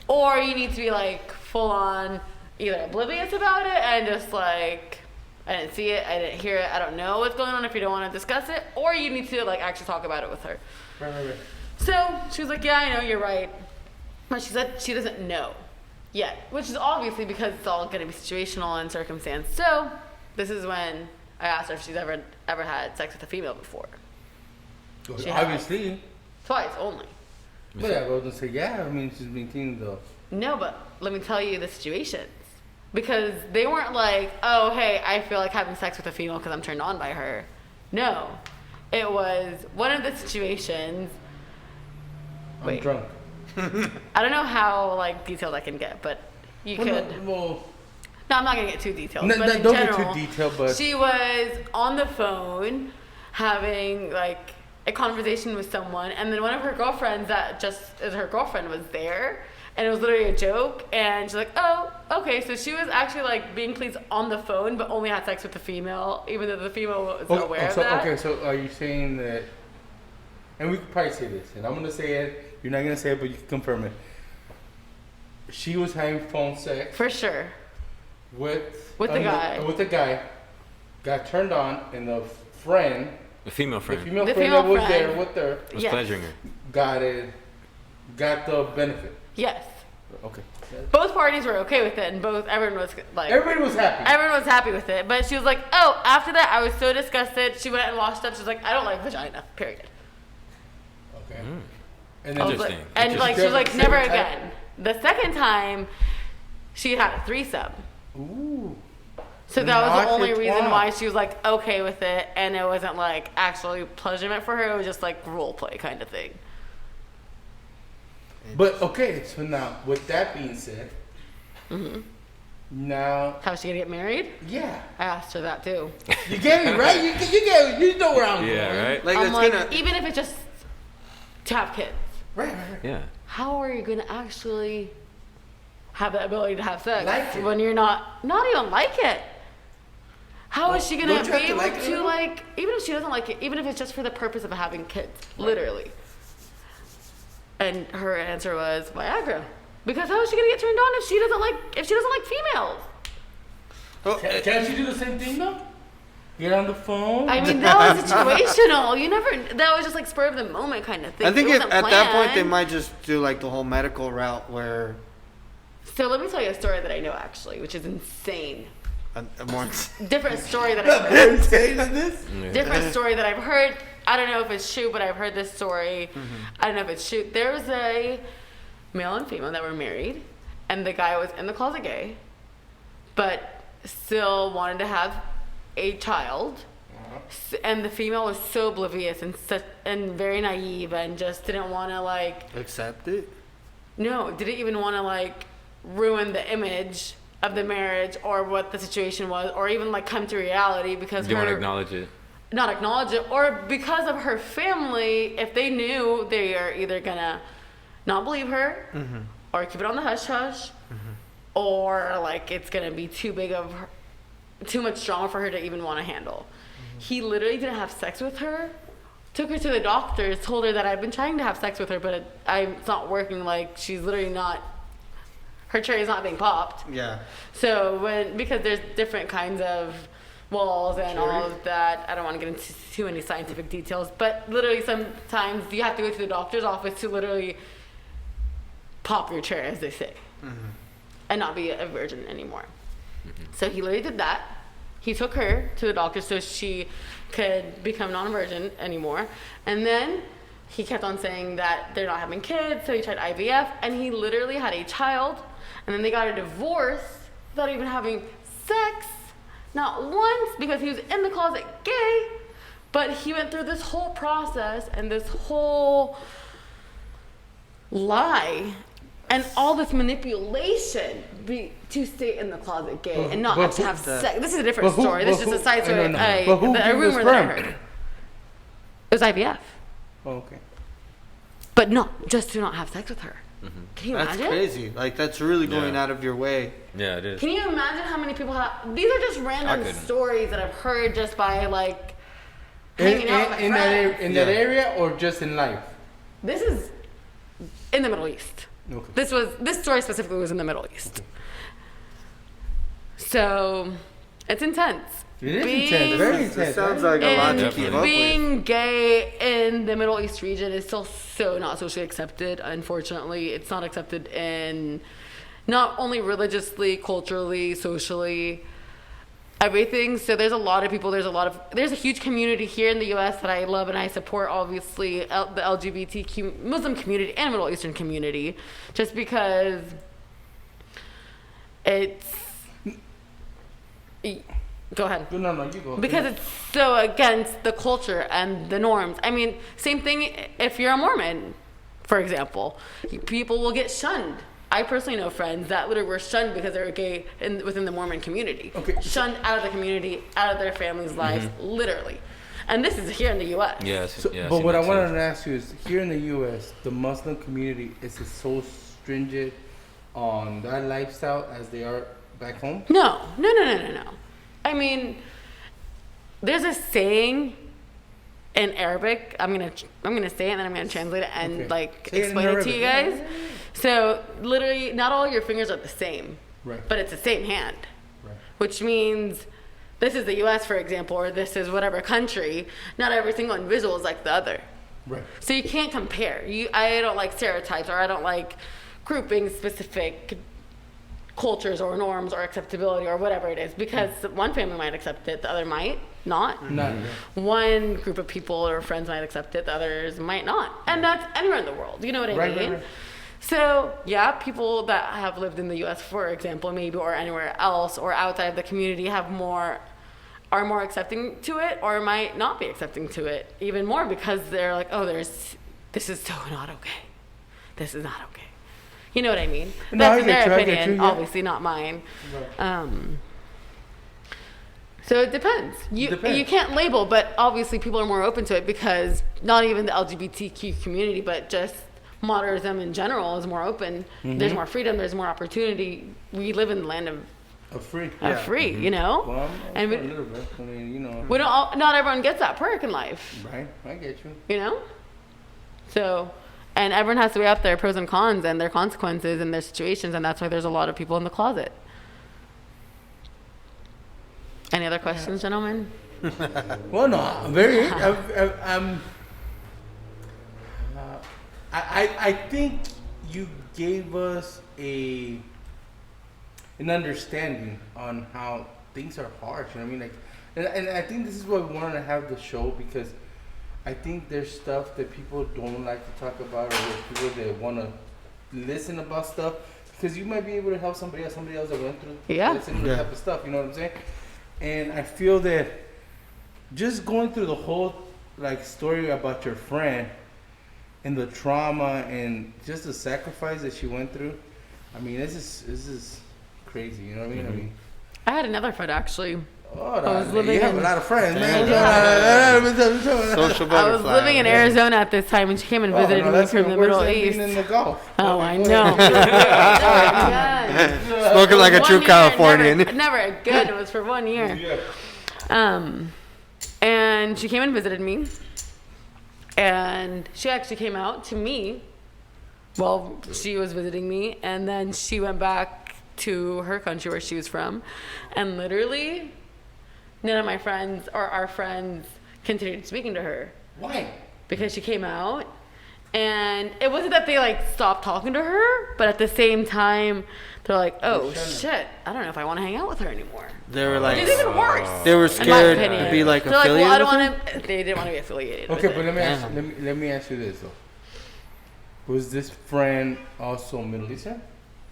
Or you need to be like full on either oblivious about it and just like, I didn't see it, I didn't hear it, I don't know what's going on if you don't want to discuss it, or you need to like actually talk about it with her. Right. So she was like, yeah, I know, you're right. But she said she doesn't know yet, which is obviously because it's all going to be situational and circumstance. So this is when I asked her if she's ever had sex with a female before. She Obviously. has. Twice only. But yeah, I was gonna say yeah. I mean, she's maintaining the. No, but let me tell you the situations. Because they weren't like, oh, hey, I feel like having sex with a female because I'm turned on by her. No. It was one of the situations. I'm drunk. I don't know how like detailed I can get, but you could. No, I'm not gonna get too detailed. But in don't general, get too detailed. But she was on the phone having like a conversation with someone, and then one of her girlfriends that just is her girlfriend was there, and it was literally a joke. And she's like, "Oh, okay." So she was actually like being pleased on the phone, but only had sex with the female, even though the female was aware of that. Okay, so are you saying that? And we could probably say this, and I'm gonna say it. You're not gonna say it, but you can confirm it. She was having phone sex For sure. with the guy. With the guy, got turned on, and the friend, The female friend. the female The friend female that was friend. there with her, was Yes. pleasuring her. got the benefit. Yes. Okay. Both parties were okay with it, and everyone was like. Everybody was happy. Everyone was happy with it, but she was like, "Oh, after that, I was so disgusted." She went and washed up. She was like, "I don't like vagina." Period. Okay. Mm. And I was Interesting. like- and like she was like, "Never again." The second time, she had a threesome. Ooh. So that was the Knock only it reason down. why she was like okay with it, and it wasn't like actually pleasurement for her. It was just like role play kind of thing. But okay, so now with that being said, now How's she gonna get married? yeah, I asked her that too. you get me right. You know where I'm going. Yeah, right? Like, I'm it's like, gonna. even if it's just to have kids, Right. Yeah. how are you gonna actually have the ability to have sex Like it. when you're not even like it? How is she gonna don't you have be to able like it, to though? like, even if she doesn't like it, even if it's just for the purpose of having kids, literally? And her answer was Viagra, because how is she gonna get turned on if she doesn't like females? Oh, Can't you do the same thing though? Get on the phone. I mean, that was situational. That was just like spur of the moment kind of thing. I think It at wasn't that point they planned. might just do like the whole medical route where So let me tell you a story that I know actually, which is insane. a more. Different story that I've heard. Don't say this. Different story that I've heard. I don't know if it's true, but I've heard this story. I don't know if it's true. There was a male and female that were married, and the guy was in the closet gay, but still wanted to have a child. And the female was so oblivious and very naive, and just didn't want to like. Accept it. No, didn't even want to like ruin the image of the marriage or what the situation was, or even like come to reality because You want to her acknowledge it. not acknowledge it, or because of her family, if they knew, they are either gonna not believe her or keep it on the hush hush, or like it's gonna be too much drama for her to even want to handle. He literally didn't have sex with her, took her to the doctors, told her that I've been trying to have sex with her, but it's not working. Like she's literally not, her cherry is not being popped. Yeah. So because there's different kinds of walls and all of that, I don't want to get into too many scientific details, but literally sometimes you have to go to the doctor's office to literally pop your cherry, as they say, and not be a virgin anymore. So he literally did that. He took her to the doctor so she could become non-virgin anymore, and then he kept on saying that they're not having kids, so he tried IVF, and he literally had a child, and then they got a divorce without even having sex, not once, because he was in the closet gay, but he went through this whole process and this whole lie and all this manipulation to stay in the closet gay and not have to have sex. This is a different story. This is just a side story. A rumor that I heard. It was IVF. Oh, okay. But not just to not have sex with her. Can you That's imagine? crazy. Like that's really going Yeah. out of your way. Yeah, it is. Can you imagine how many people have? These are just random couldn't. stories that I've heard just by like hanging out with my In friends. that area or just in life? This is in the Middle East. Okay. This story specifically was in the Middle East. So it's intense. It is intense, very intense. It sounds like a lot to keep up being with. gay in the Middle East region is still so not socially accepted. Unfortunately, it's not accepted in not only religiously, culturally, socially, everything. So there's a lot of people. There's a huge community here in the U.S. that I love and I support. Obviously, the LGBTQ Muslim community and Middle Eastern community, just because it's. Go ahead. No, you go. Because it's so against the culture and the norms. I mean, same thing if you're a Mormon, for example. People will get shunned. I personally know friends that literally were shunned because they were gay within the Mormon community. Okay. Shunned out of the community, out of their family's lives, literally. And this is here in the U.S. Yes. But what I wanted to ask you is, here in the U.S., the Muslim community, is it so stringent on that lifestyle as they are back home? No. I mean, there's a saying in Arabic. I'm gonna say it and then I'm gonna translate it and explain it to you guys. So literally, not all your fingers are the same, right? But it's the same hand, right? Which Which means this is the U.S., for example, or this is whatever country. Not every single individual is like the other, right? So you can't compare. I don't like stereotypes, or I don't like grouping specific cultures or norms or acceptability or whatever it is, because one family might accept it, the other might not. One group of people or friends might accept it, the others might not. And that's anywhere in the world, you know what I mean? Right. So yeah, people that have lived in the US, for example, maybe, or anywhere else or outside of the community are more accepting to it, or might not be accepting to it even more, because they're like, oh, this is so not okay. This is not okay. You know what I mean? That's in their opinion, obviously not mine. Right. So it depends. You can't label, but obviously people are more open to it, because not even the LGBTQ community, but just modernism in general is more open. Mm-hmm. There's more freedom. There's more opportunity. We live in the land of free. Mm-hmm. You know. Well, and a little bit. I mean, you know. We don't. Not everyone gets that perk in life. Right. I get you. You know. So. And everyone has to weigh out their pros and cons and their consequences and their situations, and that's why there's a lot of people in the closet. Any other questions, gentlemen? Well, no, very. I think you gave us an understanding on how things are harsh. You know what I mean? And I think this is why we wanted to have the show, because I think there's stuff that people don't like to talk about, or people that want to listen about stuff, because you might be able to help somebody else that went through similar type of stuff. You know what I'm saying? And I feel that just going through the whole story about your friend and the trauma and just the sacrifice that she went through, I mean, this is crazy. You know what I mean? Mm-hmm. I mean, I had another friend actually. Oh, you have a lot of friends, man. I was living in Arizona at this time, and she came and visited me from the Middle East. In the Gulf. Oh, I know. Spoken like a true Californian. Never again. It was for 1 year. Yeah. And she came and visited me, and she actually came out to me while she was visiting me, and then she went back to her country where she was from, and literally none of my friends or our friends continued speaking to her. Why? Because she came out, and it wasn't that they stopped talking to her, but at the same time they're like, oh shit, I don't know if I want to hang out with her anymore. They were like, it's even worse. They were scared to be affiliated. I don't want to. They didn't want to be affiliated. Okay, but let me ask you this though. Was this friend also Middle Eastern?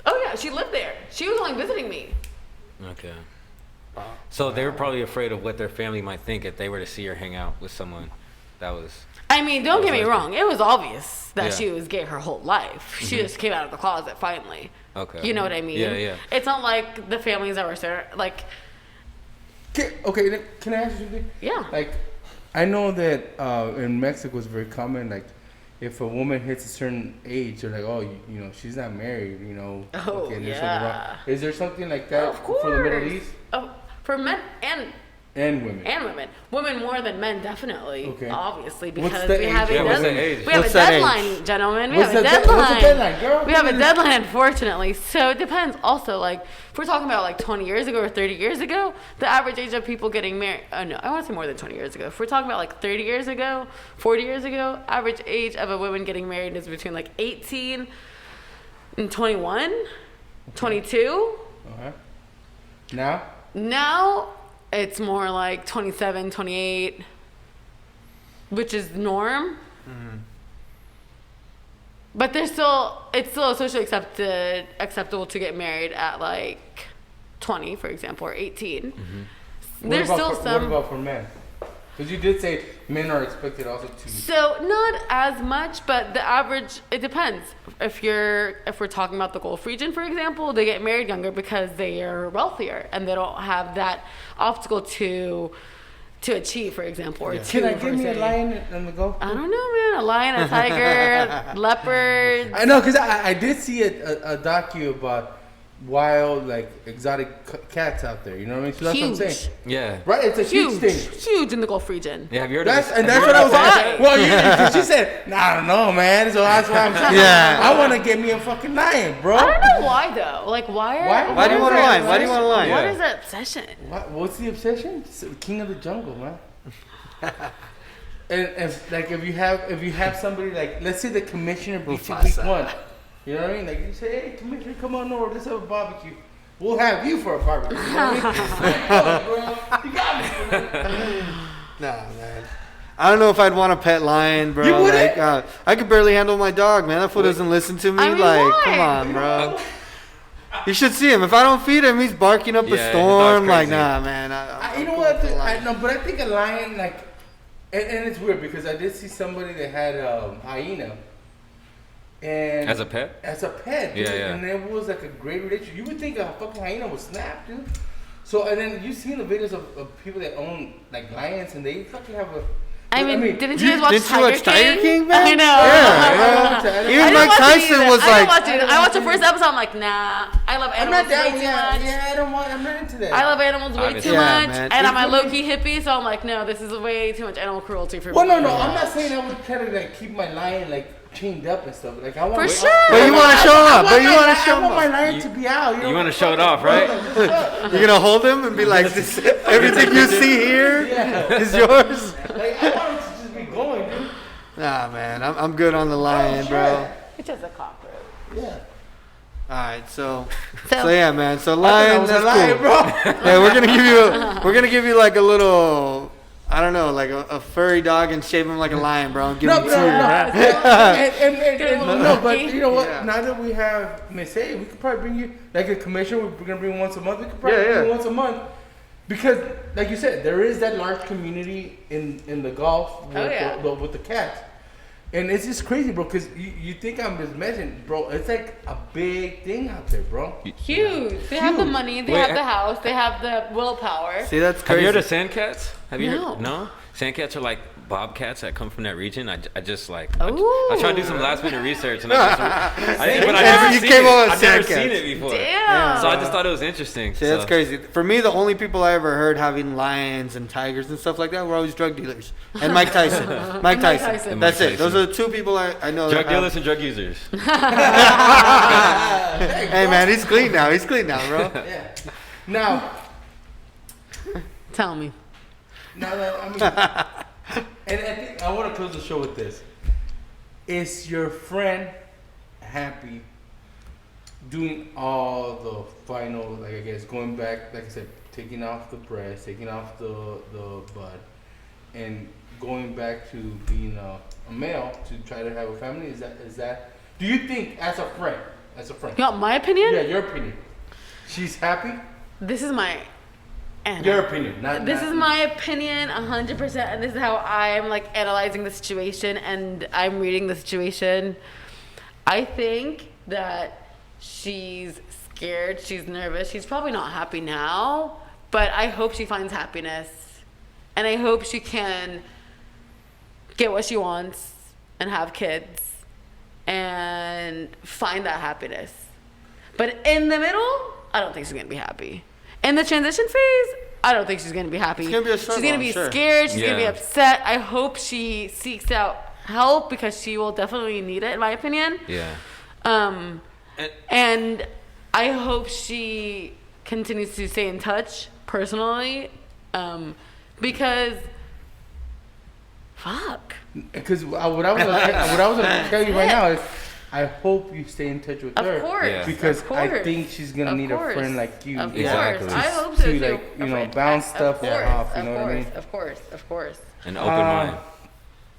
Oh yeah, she lived there. She was only visiting me. Okay. So they were probably afraid of what their family might think if they were to see her hang out with someone that was. I mean, don't get me wrong. It was obvious that she was gay her whole life. She just came out of the closet finally. Okay. You know what I mean? Yeah. It's not like the families that were there, Okay, can I ask you something? Yeah. I know that in Mexico it's very common, if a woman hits a certain age, they're like, oh, you know, she's not married, you know. Oh, okay, yeah. Is there something like that of course. for the Middle East? Oh, for men and And women. And women. Women more than men, definitely. Okay. Obviously, What's because the we age? have a Yeah, what's the deadline. age? We have What's a that deadline, age? gentlemen. We What's have a the deadline. what's the deadline, girl? We have a deadline, unfortunately. So it depends. Also, like, if we're talking about like 20 years ago or 30 years ago, the average age of people getting married. Oh no, I want to say more than 20 years ago. If we're talking about like 30 years ago, 40 years ago, average age of a woman getting married is between like 18 and 21, 22. Okay. Now? Now it's more like 27, 28, which is the norm. Mm-hmm. But it's still socially acceptable to get married at like 20, for example, or 18. There's still What some. about for men? Because you did say men are expected also to. So not as much, but the average, it depends. If we're talking about the Gulf region, for example, they get married younger because they are wealthier and they don't have that obstacle to achieve, for example, or Can I give me a lion in the Gulf? I don't know, man. A lion, a tiger, leopard. I know, because I did see a docu about wild, like, exotic cats out there. You know what I mean? So that's Huge. what I'm saying. Yeah. Right? It's a huge thing. Huge in the Gulf region. Yeah, have you heard That's of this? what I was Why? asking. Well, she said, nah, I don't know, man. So that's why I'm saying, Yeah. I want to get me a fucking lion, bro. I don't know why though. Like why? Why do you is want a there lion? Why do you want a lion? What Yeah. is that obsession? What's the obsession? It's the king of the jungle, man. and if you have somebody like, let's say the commissioner beats you week Mufasa. 1, you know what I mean? Like you say, hey commissioner, come on over, let's have a barbecue. We'll have you for a barbecue. You know what I mean? You got me, bro. Nah, man. I don't know if I'd want a pet lion, bro. You wouldn't? Like, I could barely handle my dog, man. That fool doesn't listen to me. I mean, like, why? come on, bro. You should see him. If I don't feed him, he's barking up Yeah, a his storm. dog's Like, crazy. nah, man. You know what? But I think a lion, like, and it's weird because I did see somebody that had hyena. And As a pet? As a pet, dude. Yeah, yeah. And it was like a great relationship. You would think a fucking hyena would snap, dude. So, and then you've seen the videos of people that own, like, lions, and they fucking have a... I mean, didn't you guys watch didn't you watch Tiger King, man? I know. Yeah. Even I didn't Mike watch it Tyson either. was I like, didn't watch it. I watched the first episode. I'm like, nah. I love I'm animals not that, way too much. yeah, I'm not into that. I love animals way too Yeah, much, man. and I'm a low-key hippie, so I'm like, no, this is way too much animal cruelty for me. Well, no, I'm not saying I would try to, like, keep my lion, like, chained up and stuff. Like, I want... For sure. but you want to show up. But you want to I show want my up. lion to be out. You want to show it off, right? You're going to hold him and be like, this, everything you see here Yeah. is yours? Like, I want it to just be going, dude. Nah, man. I'm good on the lion, bro. It's just a cockroach. Yeah. All right, so So- yeah, man. So I lion, was that's a lion, cool. bro. Yeah, we're gonna give you like a little, I don't know, like a furry dog and shape him like a lion, bro. And give No, him no, two. and no, but you know what? Yeah. Now that we have Miss A, we could probably bring you, like a commissioner, we're gonna bring once a month. We could probably Yeah, bring yeah. you once a month. Because, like you said, there is that large community in the Gulf with, yeah. with the cats. And it's just crazy, bro, because you think I'm just messing, bro. It's like a big thing out there, bro. Huge. They have the money. They Wait, have the house. They have the willpower. See, that's Have crazy. you heard of sandcats? Have you No. heard? No? Sandcats are like bobcats that come from that region. I just like, Ooh. I tried to do some last minute research and but I've You never seen came it. up with I've never sandcats. seen it before. Damn. So I just thought it was interesting. See, that's So- crazy. For me, the only people I ever heard having lions and tigers and stuff like that were always drug dealers and Mike Tyson. Mike Tyson. Tyson. That's Mike it. Those are the two people I know. Drug that have- dealers and drug users. Hey man, he's clean now. He's clean now, bro. Yeah. Now, Tell me. I mean, and I think I want to close the show with this. Is your friend happy doing all the final, like I guess, going back, like I said, taking off the breast, taking off the bud, and going back to being a male to try to have a family? Is that? Do you think, as a friend, You want my opinion? yeah, your opinion, she's happy? This is my. Your opinion, not This not, is my opinion 100%, and this is how I'm like analyzing the situation and I'm reading the situation. I think that she's scared, she's nervous, she's probably not happy now, but I hope she finds happiness. And I hope she can get what she wants and have kids and find that happiness. But in the middle, I don't think she's gonna be happy. In the transition phase, I don't think she's gonna be happy. It's gonna be a struggle, she's gonna be I'm sure. scared. She's gonna be Yeah. upset. I hope she seeks out help because she will definitely need it, in my opinion. Yeah. And I hope she continues to stay in touch personally, because fuck. Because what I was gonna tell you right now is, I hope you stay in touch with her. Of course. Yeah. Because of course. I think she's gonna Of need course. a friend like you. Of Exactly. course. I hope so to, too. like, you A know, friend. bounce Of stuff course, off, you of know what I course, mean? Of course, of course. An open mind.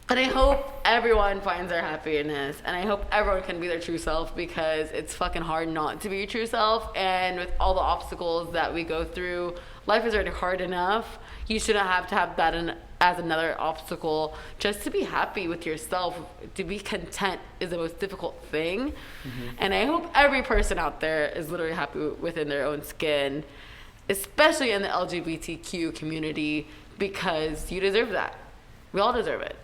And I hope everyone finds their happiness, and I hope everyone can be their true self, because it's fucking hard not to be your true self. And with all the obstacles that we go through, life is already hard enough. You shouldn't have to have that as another obstacle. Just to be happy with yourself, to be content is the most difficult thing. And I hope every person out there is literally happy within their own skin, especially in the LGBTQ community, because you deserve that. We all deserve it.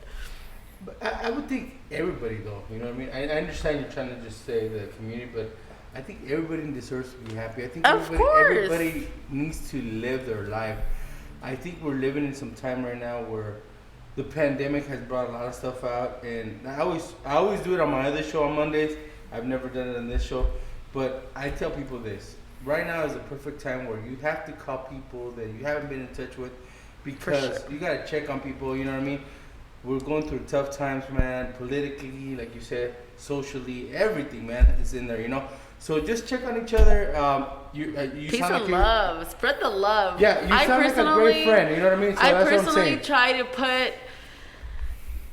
But I would think everybody though, you know what I mean? I understand you're trying to just say the community, but I think everybody deserves to be happy. I think Of course. everybody needs to live their life. I think we're living in some time right now where the pandemic has brought a lot of stuff out, and I always do it on my other show on Mondays. I've never done it on this show, but I tell people this. Right now is a perfect time where you have to call people that you haven't been in touch with, because you gotta check on people, you know what I mean? We're going through tough times, man, politically, like you said, socially, everything, man, is in there, you know? So just check on each other. You Peace sound and like love. Spread the love. Yeah, you sound like a great friend, you know what I mean? So I that's what I'm personally saying. try to put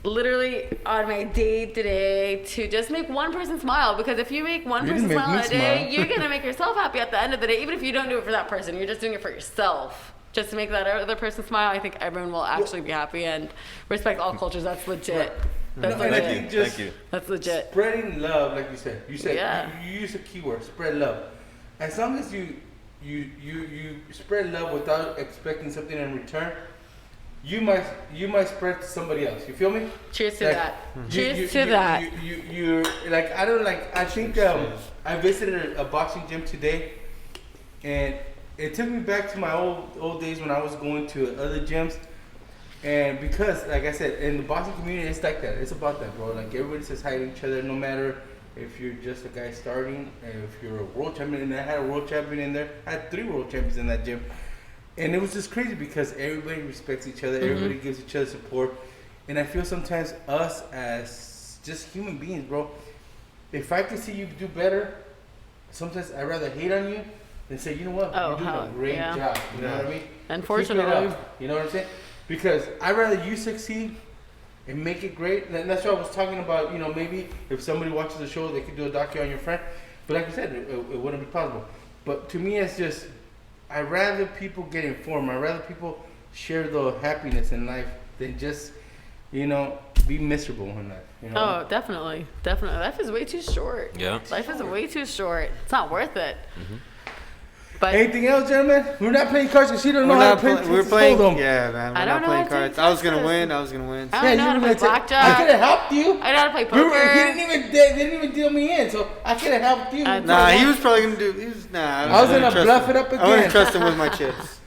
literally on my day to day to just make one person smile, because if you make one You person didn't make smile me a day, smile. you're going to make yourself happy at the end of the day. Even if you don't do it for that person, you're just doing it for yourself. Just to make that other person smile, I think everyone will actually be happy, and respect all cultures. That's legit. That's No, and I think legit. just Thank you. That's legit. spreading love, like you said. Yeah. You use a keyword, spread love. As long as you spread love without expecting something in return, you might spread to somebody else. You feel me? Cheers to Like, that. you- Cheers you- to you- that. You're like, I think I visited a boxing gym today, and it took me back to my old days when I was going to other gyms. And because, like I said, in the boxing community, it's like that. It's about that, bro. Like, everybody says hi to each other, no matter if you're just a guy starting, if you're a world champion. And I had a world champion in there. I had 3 world champions in that gym. And it was just crazy because everybody respects each other. Everybody gives each other support. And I feel sometimes us as just human beings, bro, if I could see you do better, sometimes I'd rather hate on you than say, you know what, Oh, you're doing hell, a great yeah. job. You know what I mean? Unfortunately. Keep it up. You know what I'm saying? Because I'd rather you succeed and make it great. And that's what I was talking about. You know, maybe if somebody watches the show, they could do a docu on your friend. But like I said, it wouldn't be possible. But to me, it's just, I'd rather people get informed. I'd rather people share the happiness in life than just, you know, be miserable in life. You know? Oh, definitely. Definitely. Life is way too short. Yeah. Life is way too short. It's not worth it. But Anything else, gentlemen? We're not playing cards because she don't know We're how not to play. playing. We're playing. Hold 'em. Yeah, man. I We're don't not know playing how to cards. play I was gonna cards. win. I was gonna win. I don't know how to play I blackjack. could have helped you. I know how to play He poker. didn't even deal me in, so I could have helped you. Nah, he was probably gonna do. He was nah. I was gonna trust bluff him. it up I wouldn't again. trust him with my chips.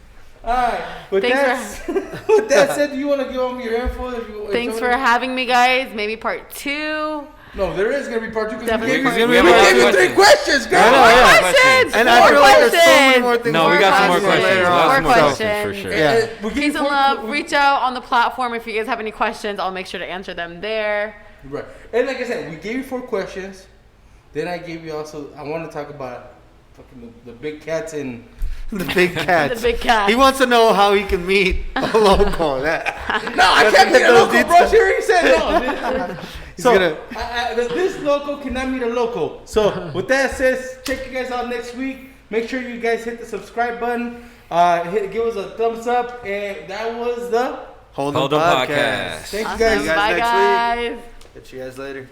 Alright, with that said, do you want to give them your info? Thanks for having me, guys. Maybe part 2. No, there is gonna be part 2 because we Definitely gave you, part we two. gave you More 3 questions, girl. I know, yeah. Questions. And More I feel like there's so many questions. more things. No, we got some more questions. questions. later Lots on. of more More questions for questions. sure. Yeah. We give Peace you and 4 love. Reach out on the platform if you guys have any questions. I'll make sure to answer them there. Right, and like I said, we gave you 4 questions. Then I gave you also. I want to talk about fucking the big cats in. The big cats. The big cat. He wants to know how he can meet a local. No, I can't meet a those local, bro. She already said no. He's So gonna- this local cannot meet a local. So with that said, check you guys out next week. Make sure you guys hit the subscribe button. Give us a thumbs up, and that was the HoldEm HoldEm Podcast. Podcast. Thank you Awesome. guys. See you guys Bye, next guys. Catch you guys later.